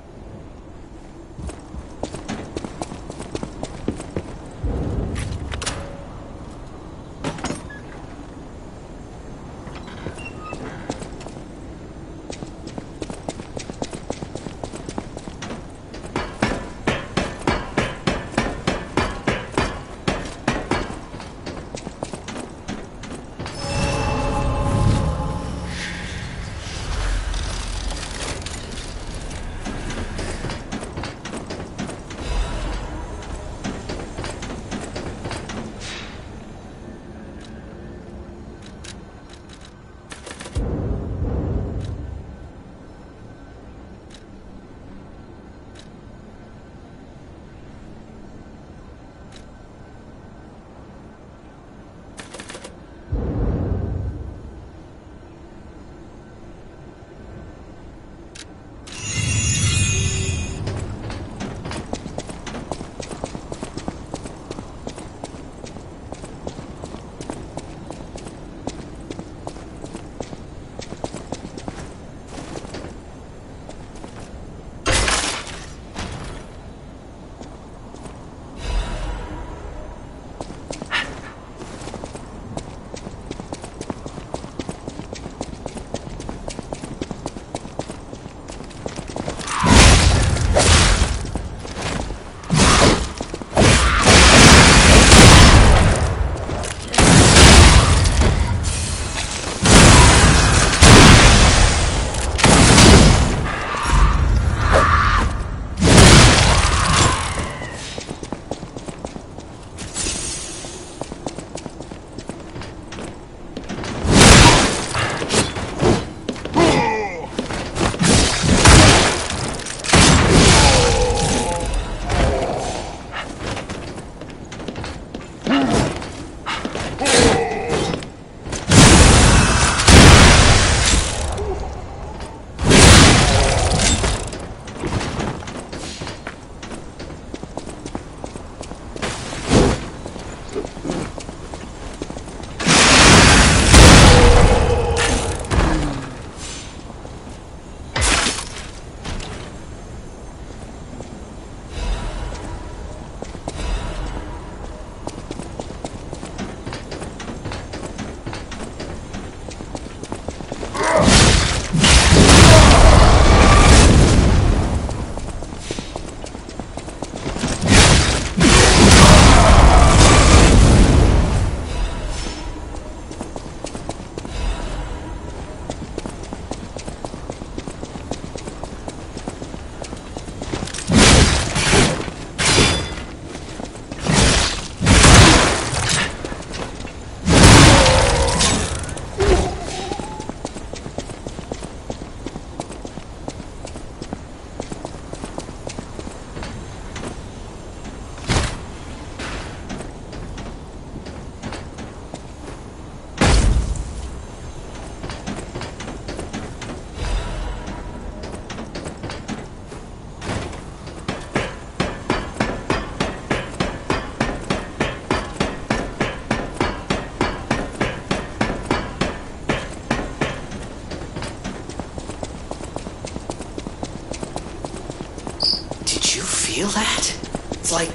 feel that? It's like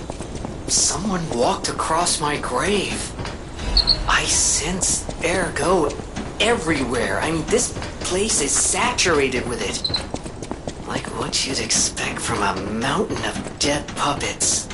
someone walked across my grave. I sense ergo everywhere. I mean, this place is saturated with it. Like what you'd expect from a mountain of dead puppets.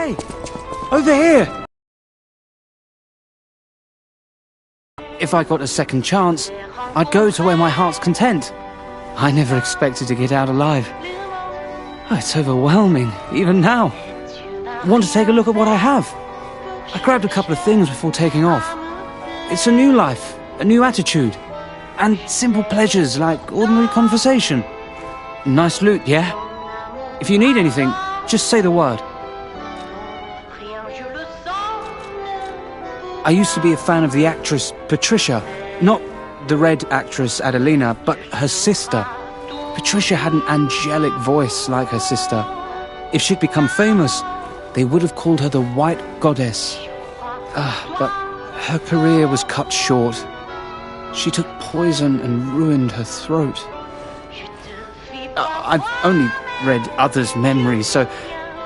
Hey! Over here! If I got a second chance, I'd go to where my heart's content. I never expected to get out alive. Oh, it's overwhelming, even now. Want to take a look at what I have? I grabbed a couple of things before taking off. It's a new life, a new attitude, and simple pleasures like ordinary conversation. Nice loot, yeah? If you need anything, just say the word. I used to be a fan of the actress Patricia, not the red actress Adelina, but her sister. Patricia had an angelic voice like her sister. If she'd become famous, they would have called her the White Goddess. But Her career was cut short. She took poison and ruined her throat. I've only read others' memories, so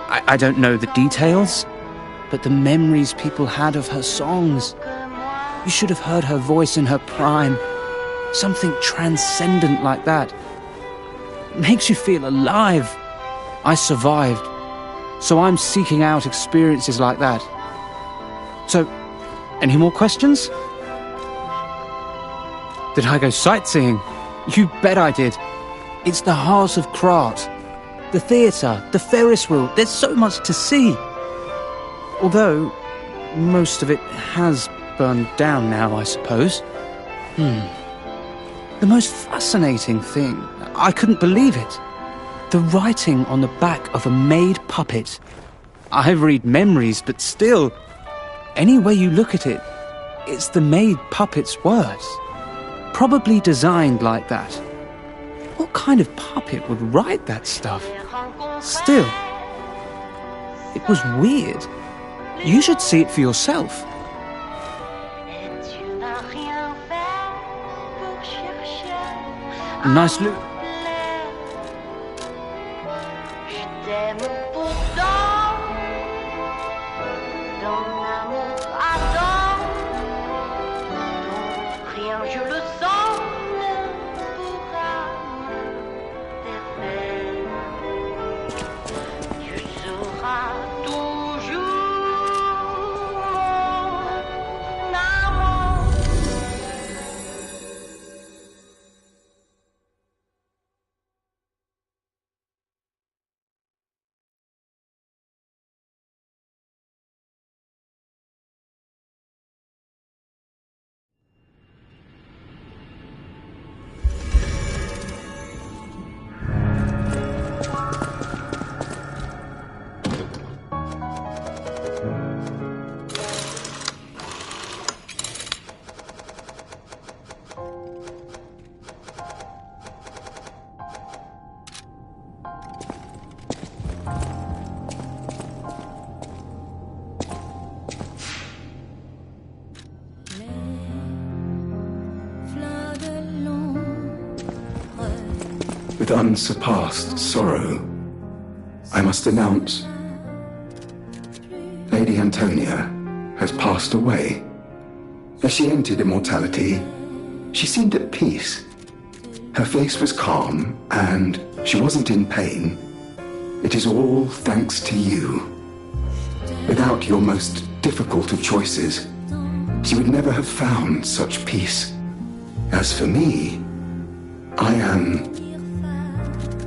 I don't know the details. But the memories people had of her songs. You should have heard her voice in her prime. Something transcendent like that. It makes you feel alive. I survived. So I'm seeking out experiences like that. So, any more questions? Did I go sightseeing? You bet I did. It's the Heart of Krat. The theatre, the Ferris wheel. There's so much to see. Although, most of it has burned down now, I suppose. The most fascinating thing, I couldn't believe it. The writing on the back of a made puppet. I read memories, but still, any way you look at it, it's the made puppet's words. Probably designed like that. What kind of puppet would write that stuff? Still, it was weird. You should see it for yourself. Nice look. With unsurpassed sorrow, I must announce Lady Antonia has passed away. As she entered immortality, she seemed at peace. Her face was calm, and she wasn't in pain. It is all thanks to you. Without your most difficult of choices, she would never have found such peace. As for me, I am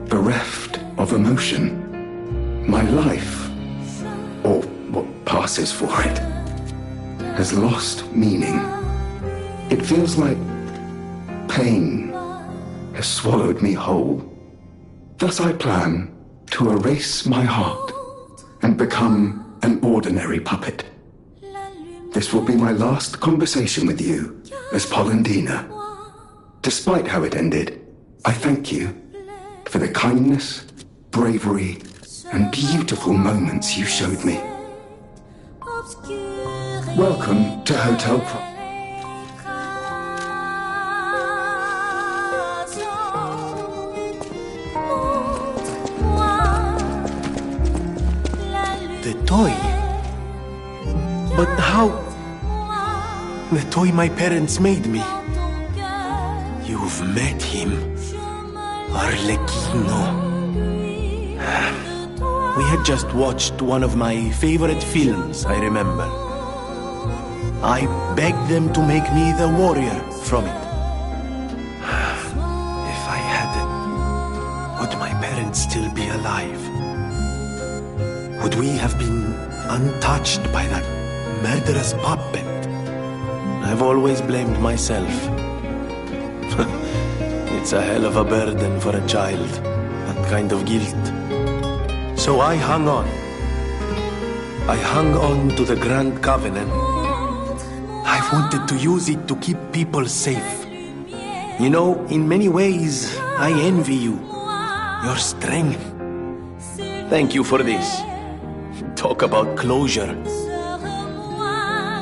bereft of emotion. My life, or what passes for it, has lost meaning. It feels like pain has swallowed me whole. Thus I plan to erase my heart and become an ordinary puppet. This will be my last conversation with you as Polendina. Despite how it ended, I thank you for the kindness, bravery, and beautiful moments you showed me. Welcome to Hotel Pro. The toy? But how? The toy my parents made me. You've met him. Arlecchino. We had just watched one of my favorite films, I remember. I begged them to make me the warrior from it. If I hadn't, would my parents still be alive? Would we have been untouched by that murderous puppet? I've always blamed myself. It's a hell of a burden for a child, that kind of guilt. So I hung on. I hung on to the Grand Covenant. I've wanted to use it to keep people safe. You know, in many ways, I envy you. Your strength. Thank you for this. Talk about closure.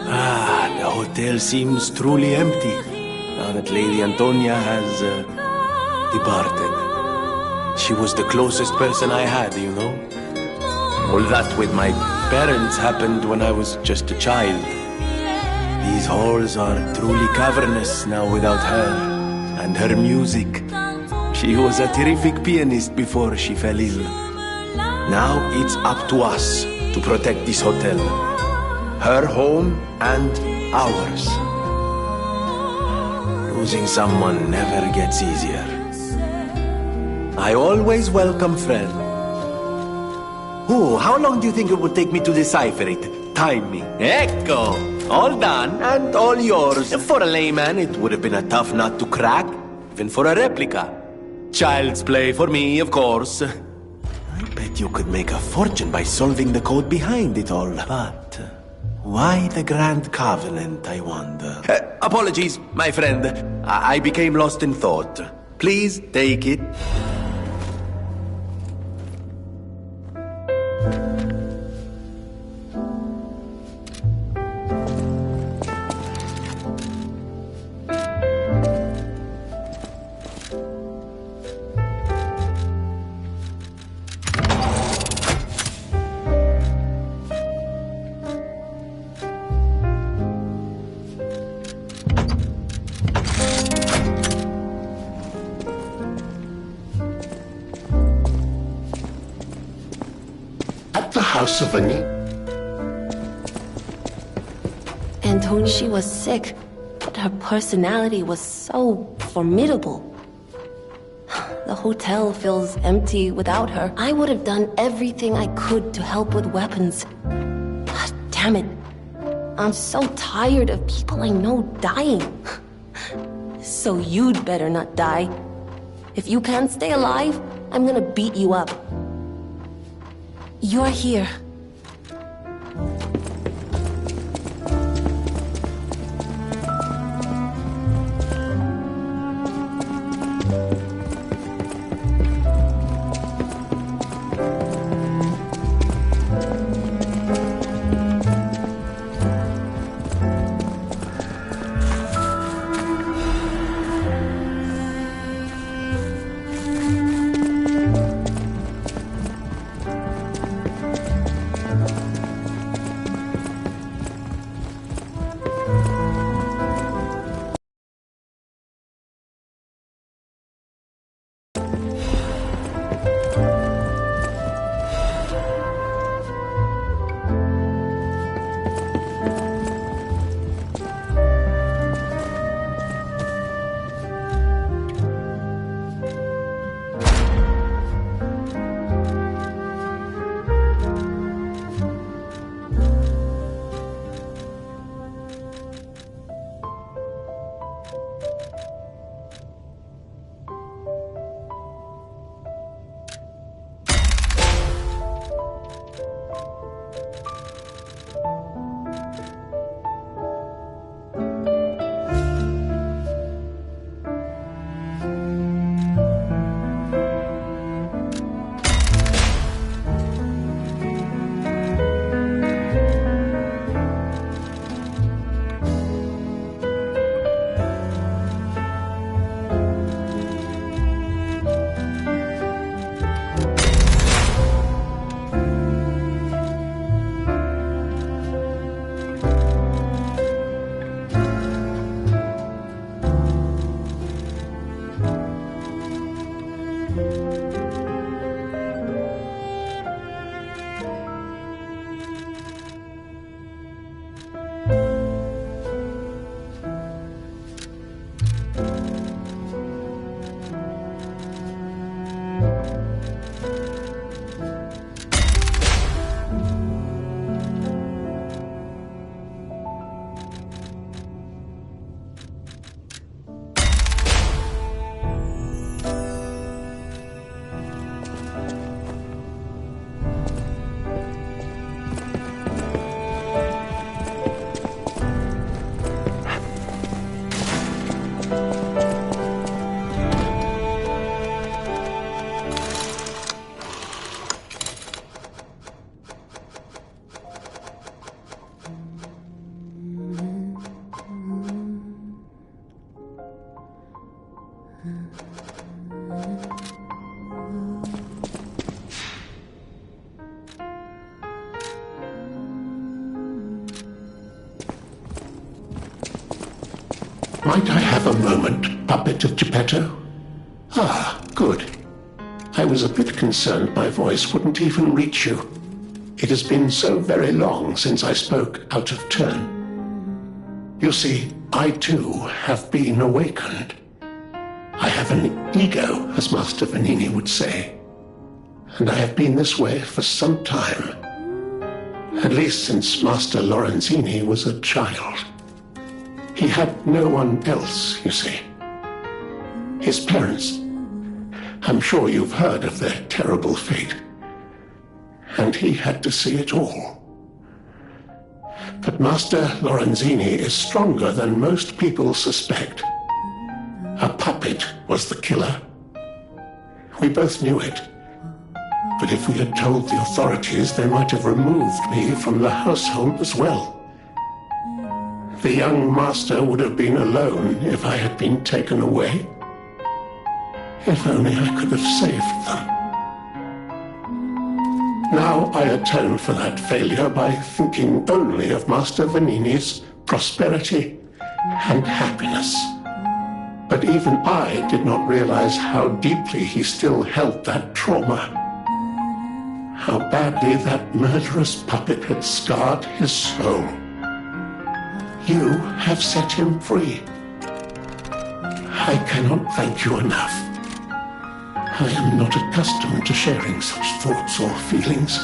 Ah, the hotel seems truly empty now that Lady Antonia has departed. She was the closest person I had, you know? All that with my parents happened when I was just a child. These halls are truly cavernous now without her and her music. She was a terrific pianist before she fell ill. Now it's up to us to protect this hotel. Her home and ours. Losing someone never gets easier. I always welcome friends. Oh, how long do you think it would take me to decipher it? Time me. Ecco! All done and all yours. For a layman, it would have been a tough nut to crack, even for a replica. Child's play for me, of course. I bet you could make a fortune by solving the code behind it all. But why the Grand Covenant, I wonder? Apologies, my friend. I became lost in thought. Please take it. House of Antonia. Antonia, she was sick, but her personality was so formidable. The hotel feels empty without her. I would have done everything I could to help with weapons. But damn it. I'm so tired of people I know dying. So you'd better not die. If you can't stay alive, I'm gonna beat you up. You're here. Might I have a moment, puppet of Geppetto? Ah, good. I was a bit concerned my voice wouldn't even reach you. It has been so very long since I spoke out of turn. You see, I too have been awakened. I have an ego, as Master Venini would say. And I have been this way for some time. At least since Master Lorenzini was a child. He had no one else, you see. His parents. I'm sure you've heard of their terrible fate. And he had to see it all. But Master Lorenzini is stronger than most people suspect. A puppet was the killer. We both knew it. But if we had told the authorities, they might have removed me from the household as well. The young master would have been alone if I had been taken away. If only I could have saved them. Now I atone for that failure by thinking only of Master Venini's prosperity and happiness. But even I did not realize how deeply he still held that trauma. How badly that murderous puppet had scarred his soul. You have set him free. I cannot thank you enough. I am not accustomed to sharing such thoughts or feelings.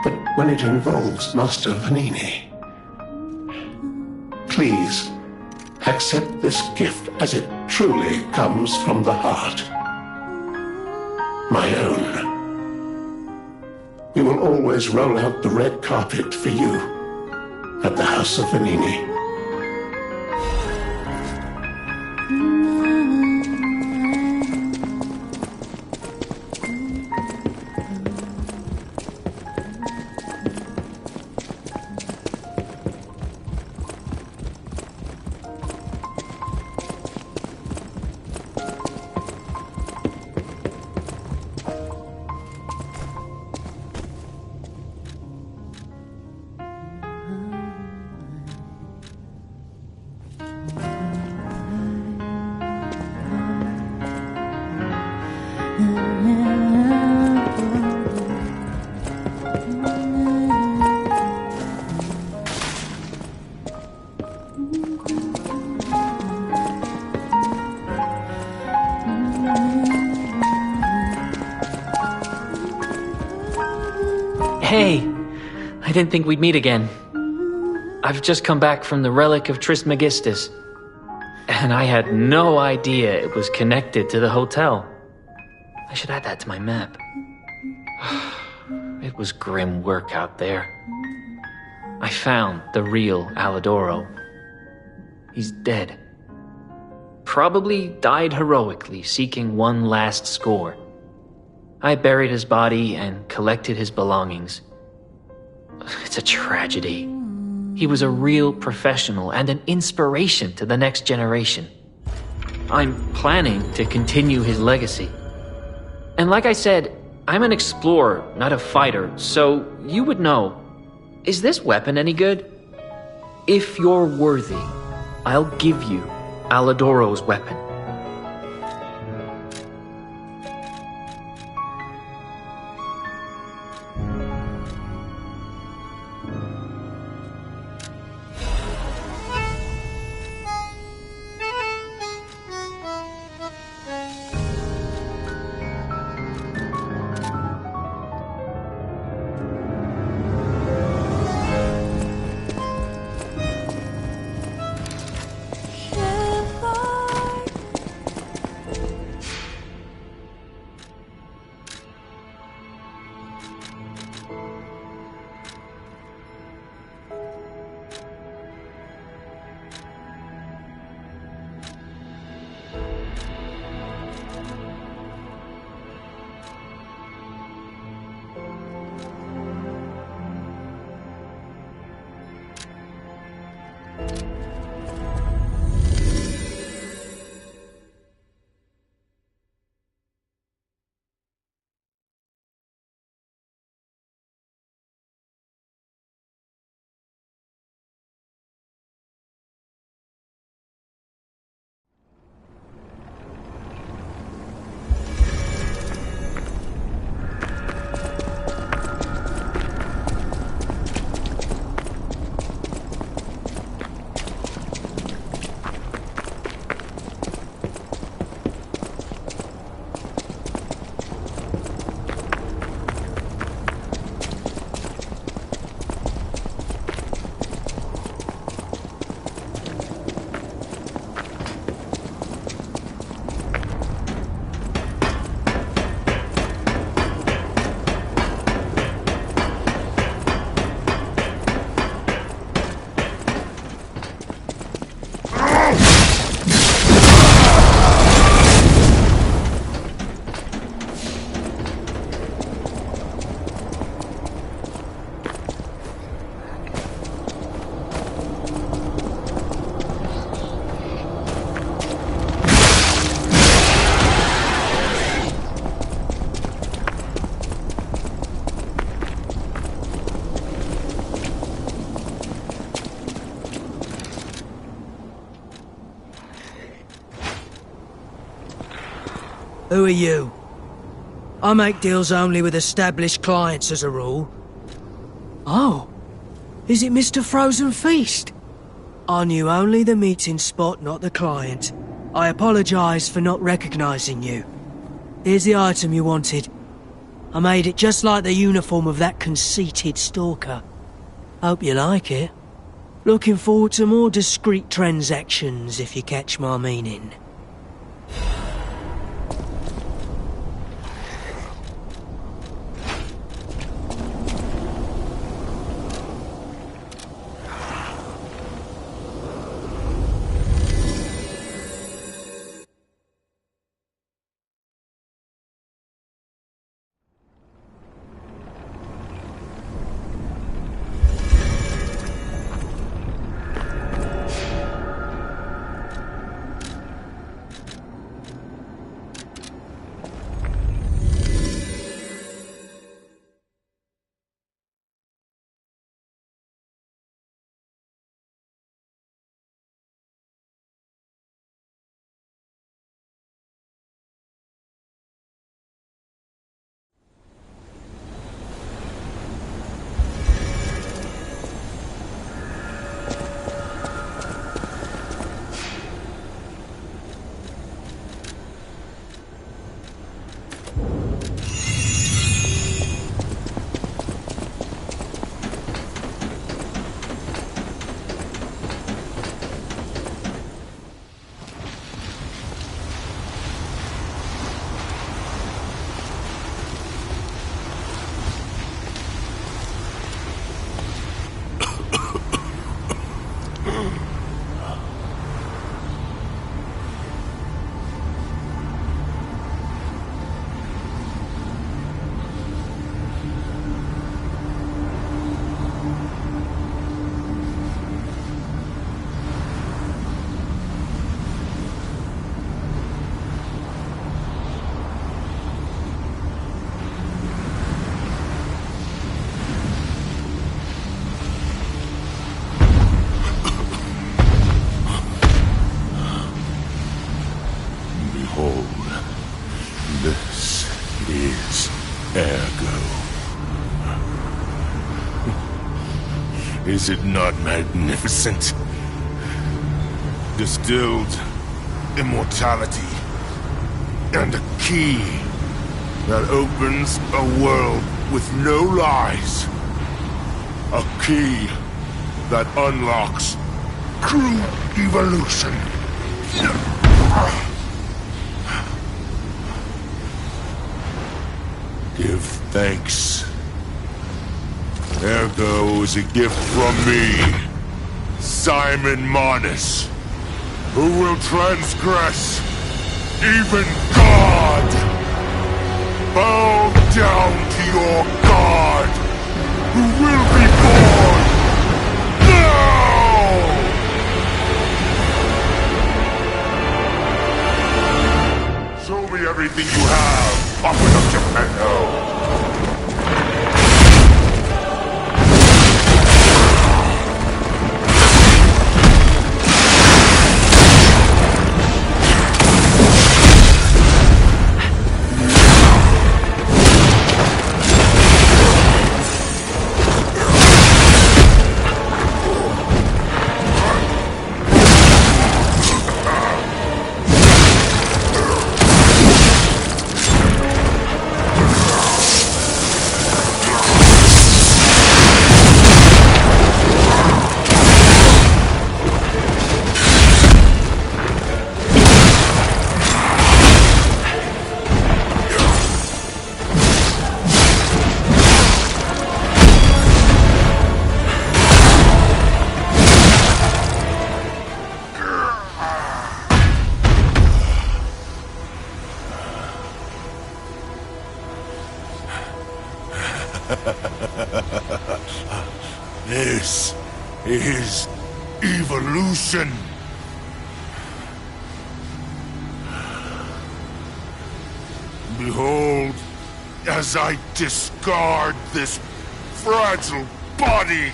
But when it involves Master Venini, please accept this gift as it truly comes from the heart. My own. We will always roll out the red carpet for you at the House of Venini. Hey, I didn't think we'd meet again. I've just come back from the Relic of Trismegistus, and I had no idea it was connected to the hotel. I should add that to my map. It was grim work out there. I found the real Alidoro. He's dead. Probably died heroically, seeking one last score. I buried his body and collected his belongings. It's a tragedy. He was a real professional and an inspiration to the next generation. I'm planning to continue his legacy. And like I said, I'm an explorer, not a fighter, so you would know. Is this weapon any good? If you're worthy, I'll give you Alidoro's weapon. Who are you? I make deals only with established clients as a rule. Oh, is it Mr. Frozen Feast? I knew only the meeting spot, not the client. I apologize for not recognizing you. Here's the item you wanted. I made it just like the uniform of that conceited stalker. Hope you like it. Looking forward to more discreet transactions, if you catch my meaning. Is it not magnificent? Distilled immortality and a key that opens a world with no lies. A key that unlocks true evolution. Give thanks. Ergo is a gift from me, Simon Manus, who will transgress even God. Bow down to your God, who will be born now! Show me everything you have, open up Geppetto. This is evolution. Behold, as I discard this fragile body.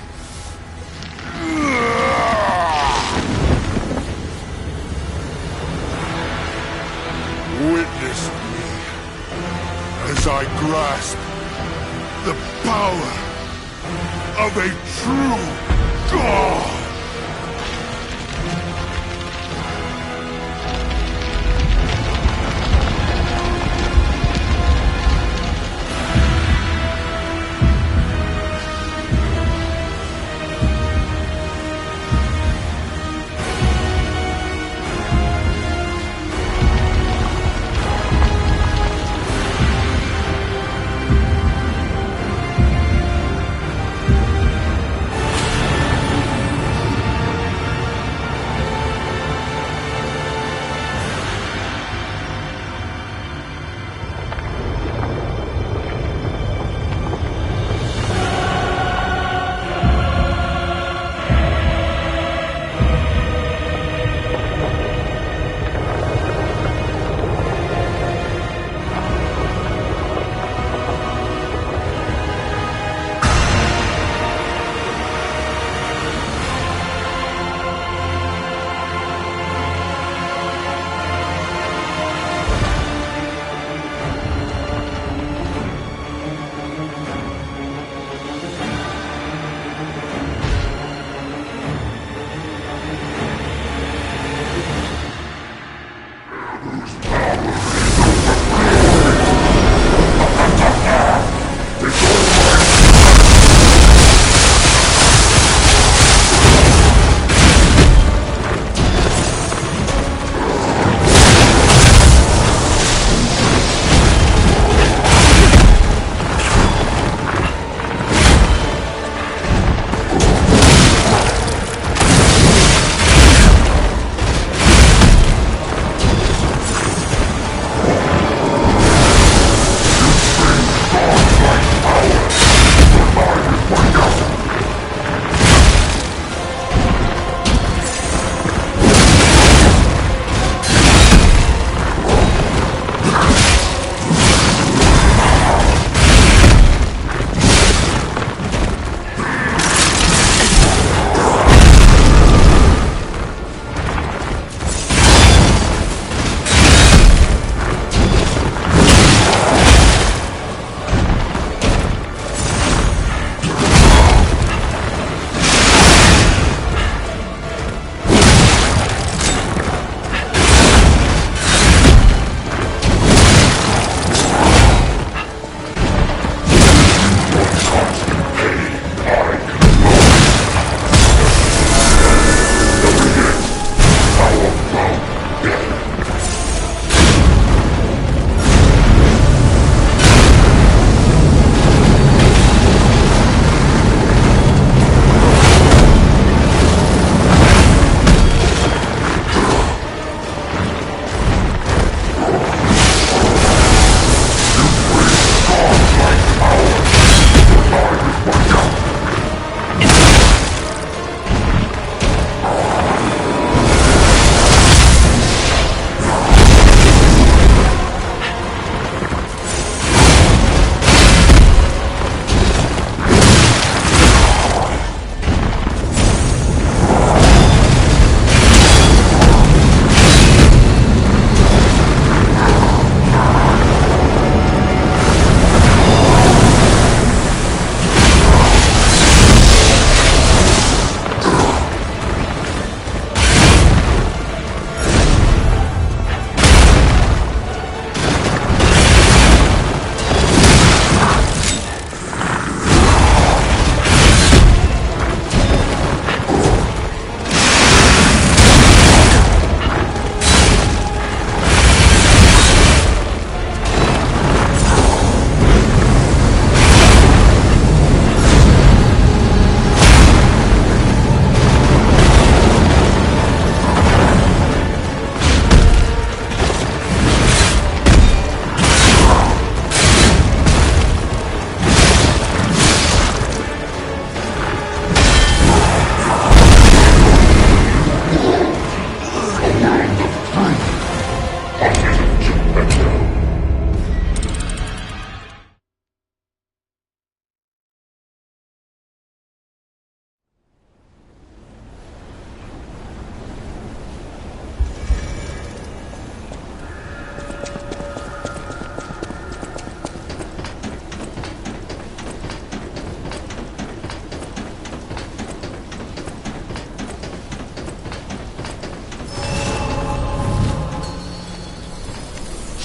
Witness me. grasp the power of a true god.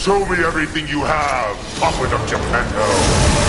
Show me everything you have, Puppet of Geppetto.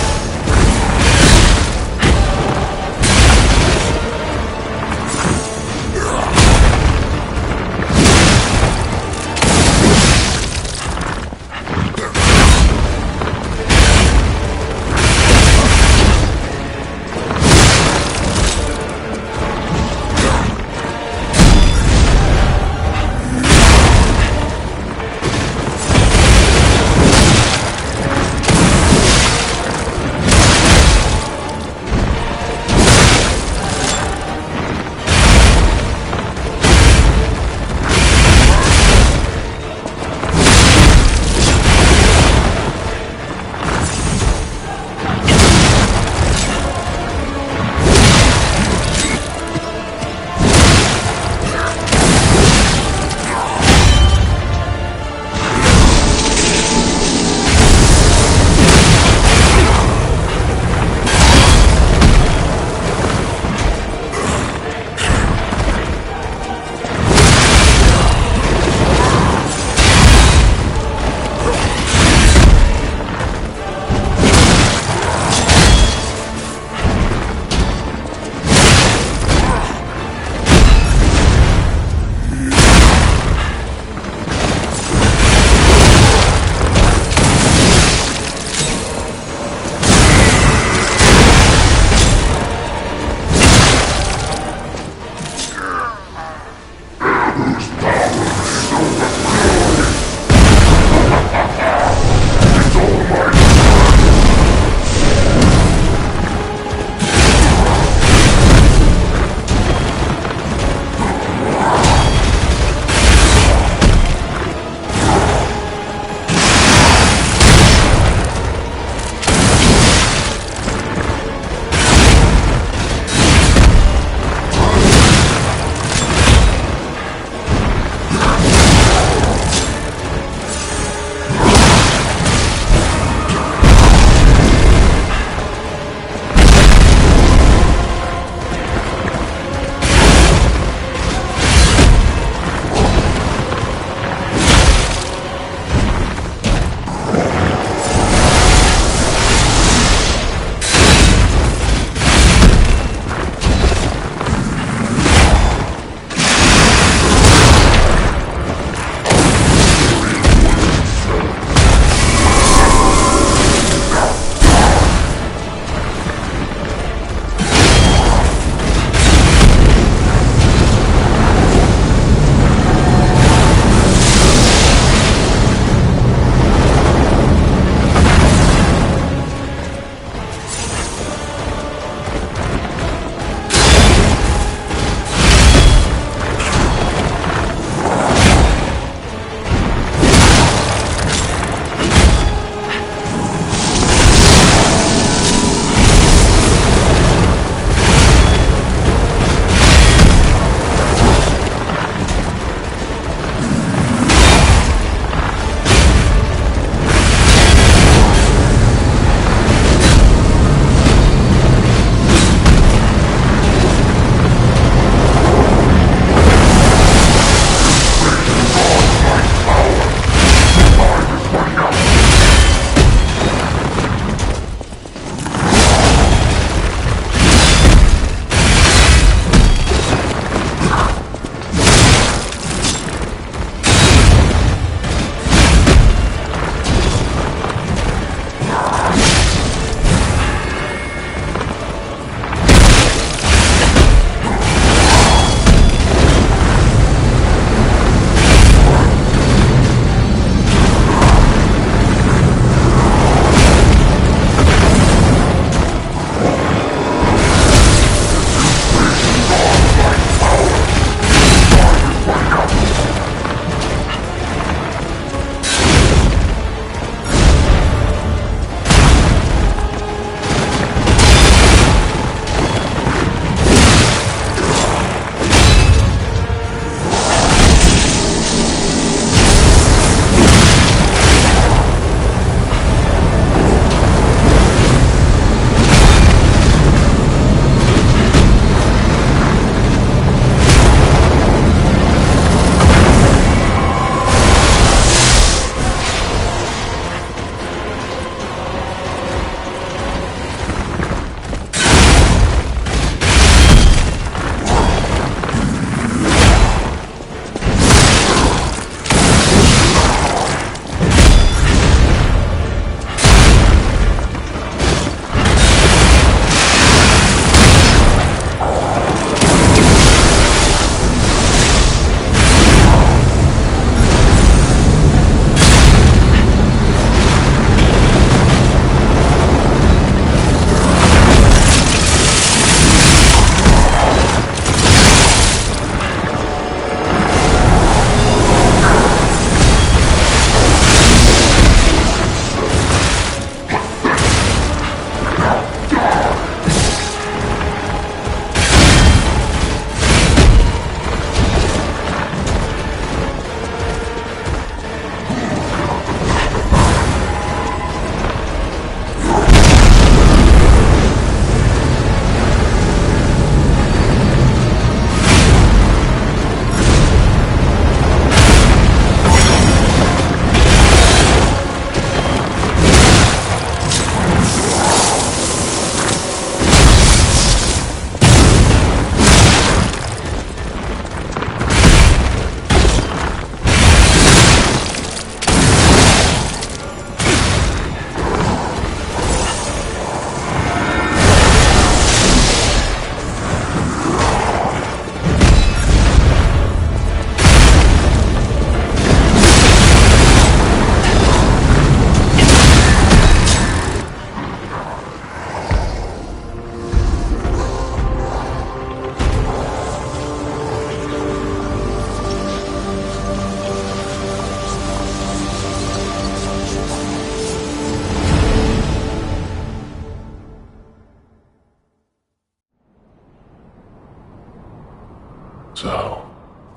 Now,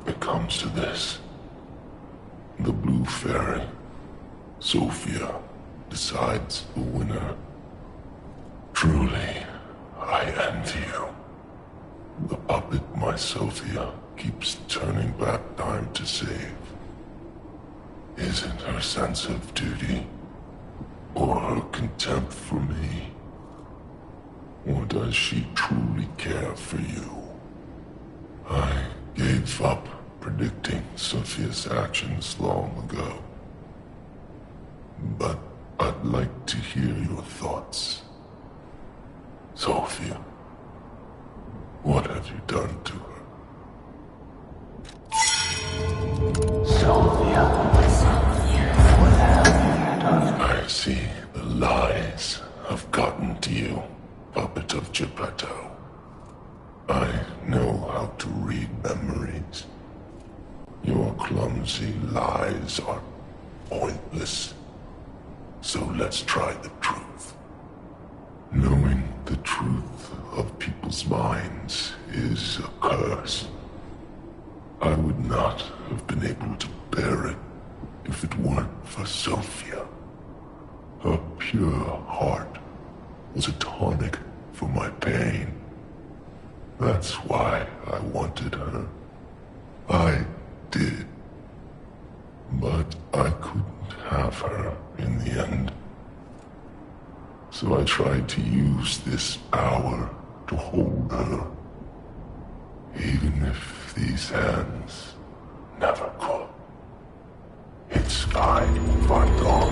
it comes to this. The Blue Fairy, Sophia, decides the winner. Truly, I envy you. The puppet my Sophia keeps turning back time to save. Is it her sense of duty, or her contempt for me? Or does she truly care for you? I gave up predicting Sophia's actions long ago. But I'd like to hear your thoughts. Sophia, what have you done to her? Sophia, what have you done? I see the lies have gotten to you, puppet of Geppetto. I know how to read memories. Your clumsy lies are pointless. So let's try the truth. Knowing the truth of people's minds is a curse. I would not have been able to bear it if it weren't for Sophia. Her pure heart was a tonic for my pain. That's why I wanted her. I did. But I couldn't have her in the end. So I tried to use this power to hold her. Even if these hands never could. It's time to fight on.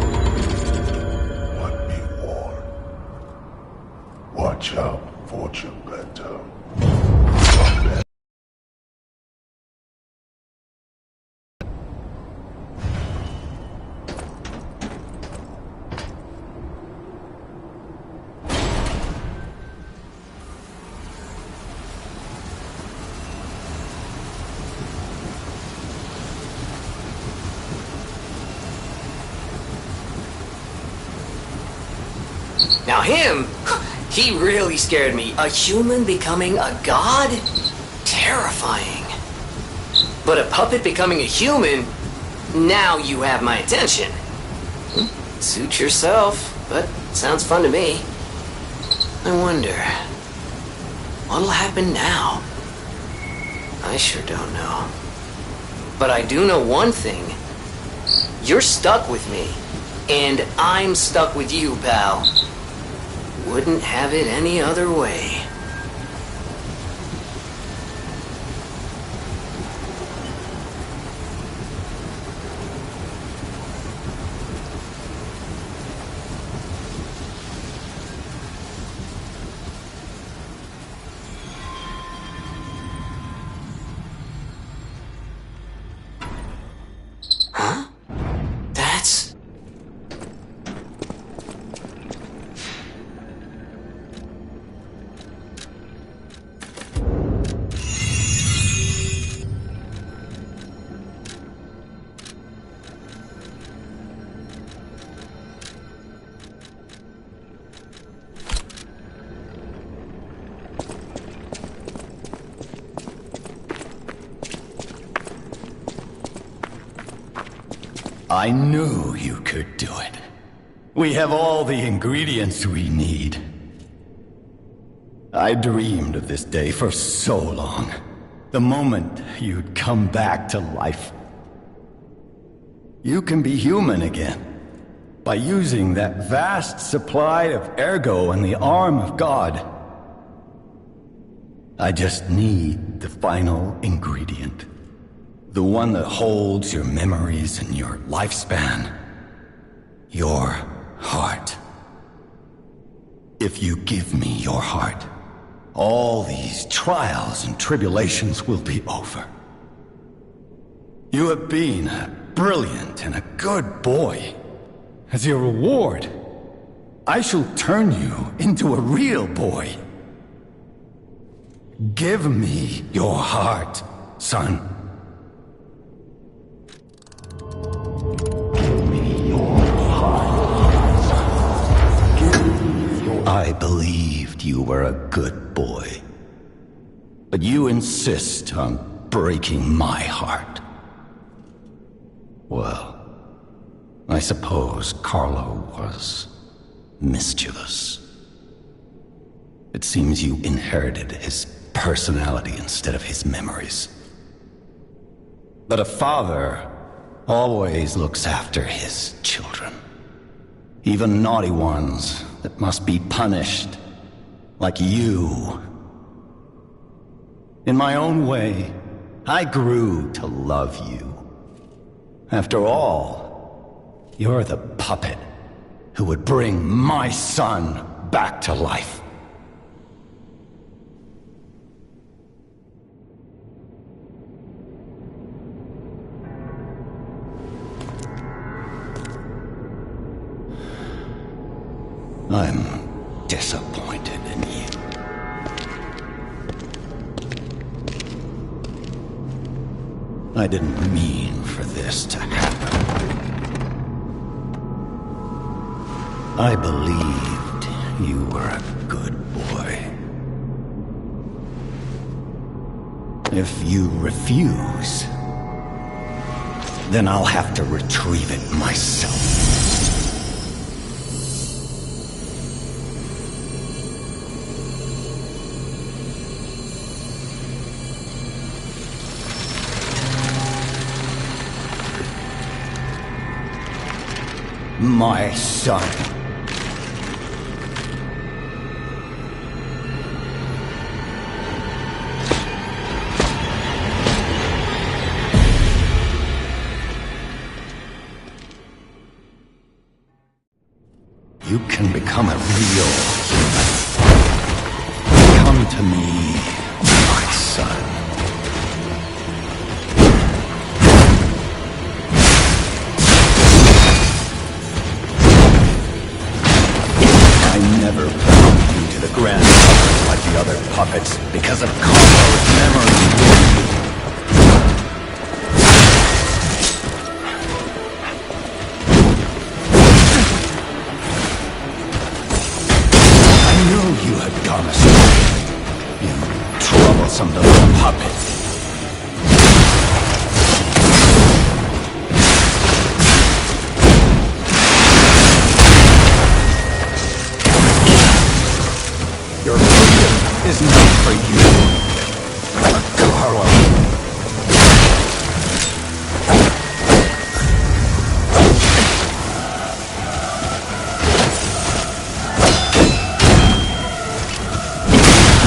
Let me warn. Watch out for Geppetto. Now him, he really scared me. A human becoming a god? Terrifying. But a puppet becoming a human? Now you have my attention. Suit yourself, but sounds fun to me. I wonder, what'll happen now? I sure don't know. But I do know one thing. You're stuck with me, and I'm stuck with you, pal. Wouldn't have it any other way. Huh? That's... I knew you could do it. We have all the ingredients we need. I dreamed of this day for so long. The moment you'd come back to life. You can be human again. By using that vast supply of ergo and the arm of God. I just need the final ingredient. The one that holds your memories and your lifespan. Your heart. If you give me your heart, all these trials and tribulations will be over. You have been a brilliant and a good boy. As your reward, I shall turn you into a real boy. Give me your heart, son. I believed you were a good boy. But you insist on breaking my heart. Well, I suppose Carlo was mischievous. It seems you inherited his personality instead of his memories. But a father always looks after his children. Even naughty ones that must be punished, like you. In my own way, I grew to love you. After all, you're the puppet who would bring my son back to life. I'm disappointed in you. I didn't mean for this to happen. I believed you were a good boy. If you refuse, then I'll have to retrieve it myself. My son. You can become a real human. Come to me, my son. Never put you to the grand puppet like the other puppets because of Carlo's memory. I knew you had gone astray. You troublesome little puppet. Your freedom is not for you, Carlo.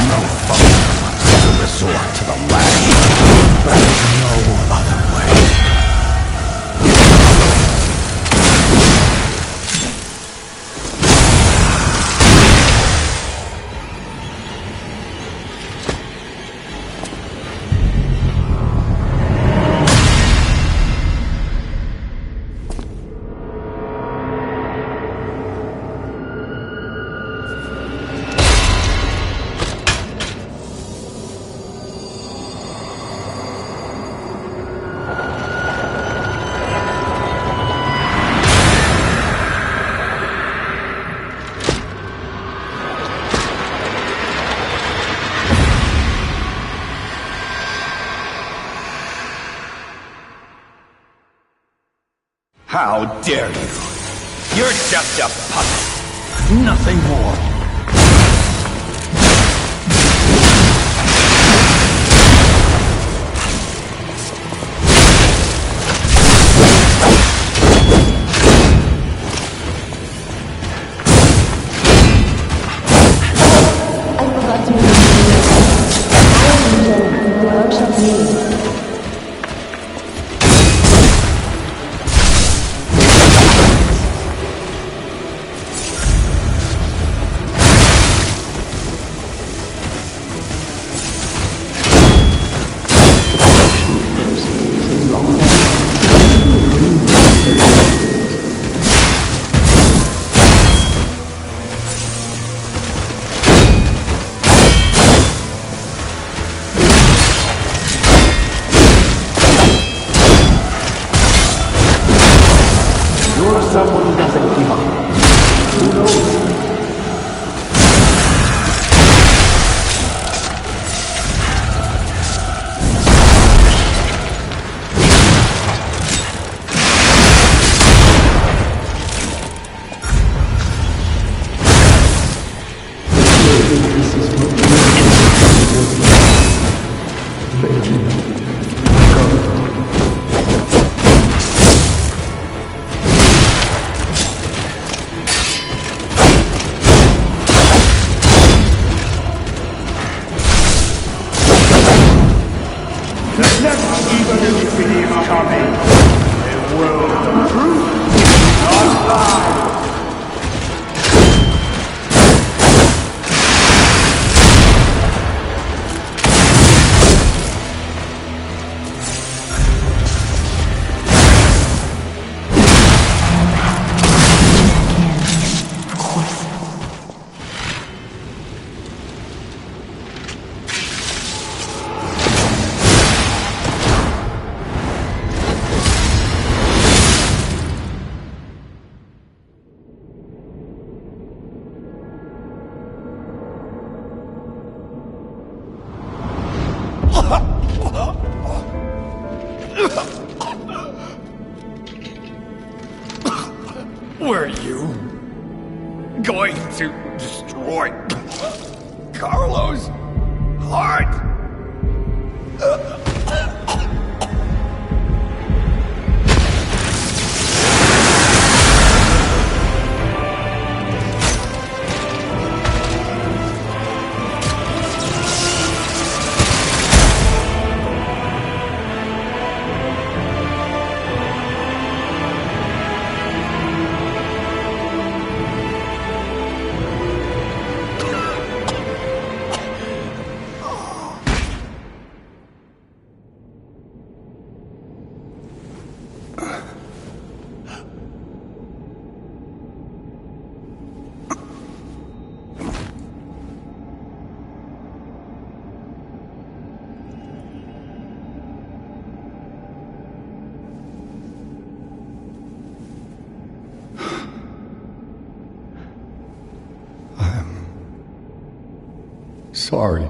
No father wants to resort to the lash, but there's no other way. How dare you? You're just a puppet. Nothing more. I forgot to remind you. I am Joe from the House of Nini. stupidity is coming. A world of truth, not lies. Were you going to destroy Carlos' heart? Sorry.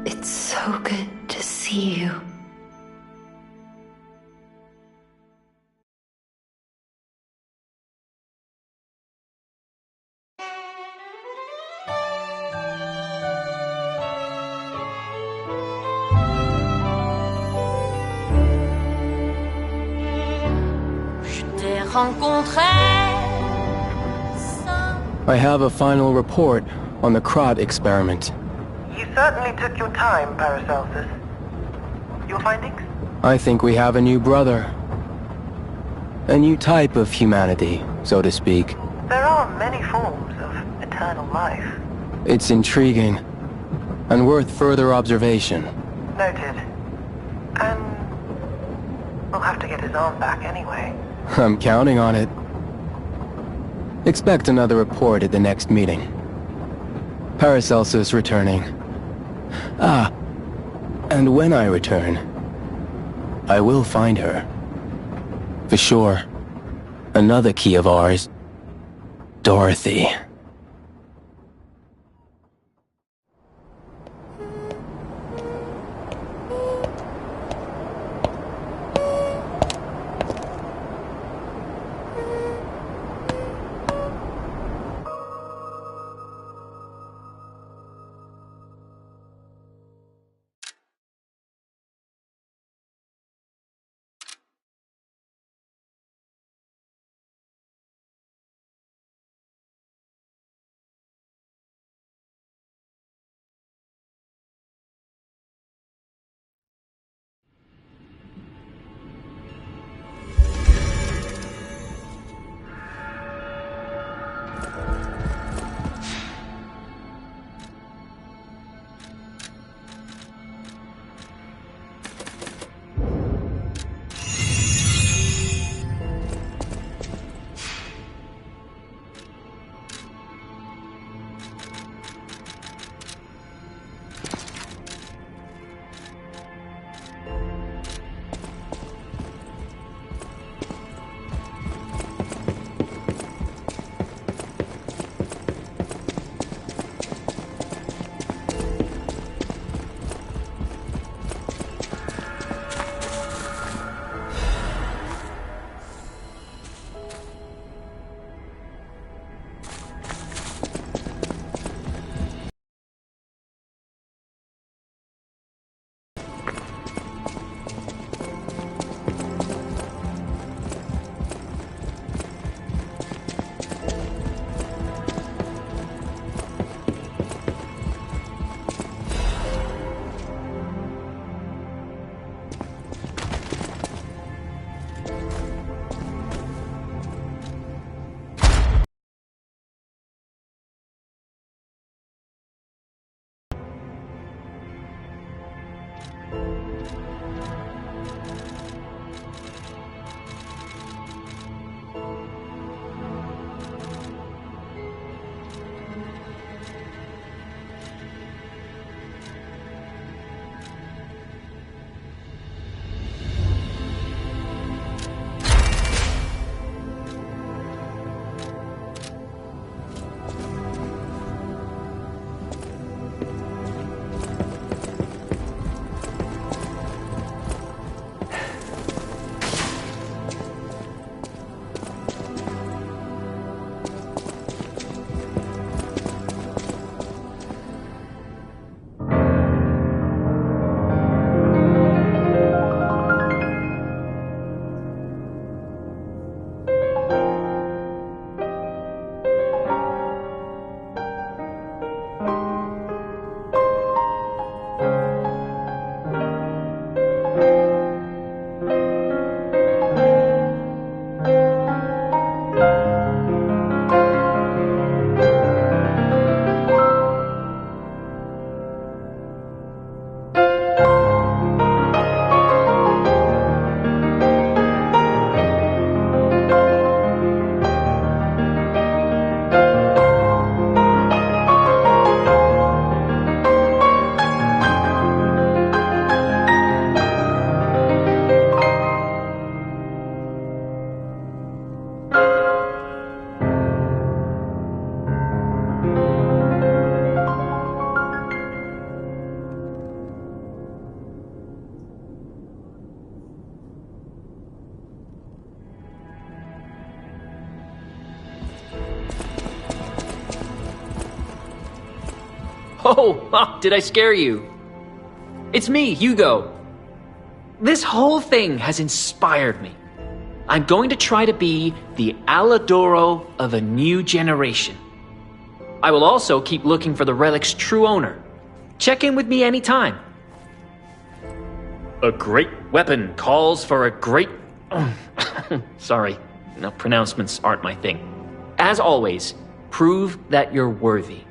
It's so good to see you. I have a final report on the Krat experiment. You certainly took your time, Paracelsus. Your findings? I think we have a new brother. A new type of humanity, so to speak. There are many forms of eternal life. It's intriguing, and worth further observation. Noted. And we'll have to get his arm back anyway. I'm counting on it. Expect another report at the next meeting. Paracelsus returning. Ah, and when I return, I will find her. For sure. Another key of ours. Dorothy. Oh, did I scare you? It's me, Hugo. This whole thing has inspired me. I'm going to try to be the Alidoro of a new generation. I will also keep looking for the relic's true owner. Check in with me anytime. A great weapon calls for a great... Sorry, no, pronouncements aren't my thing. As always, prove that you're worthy.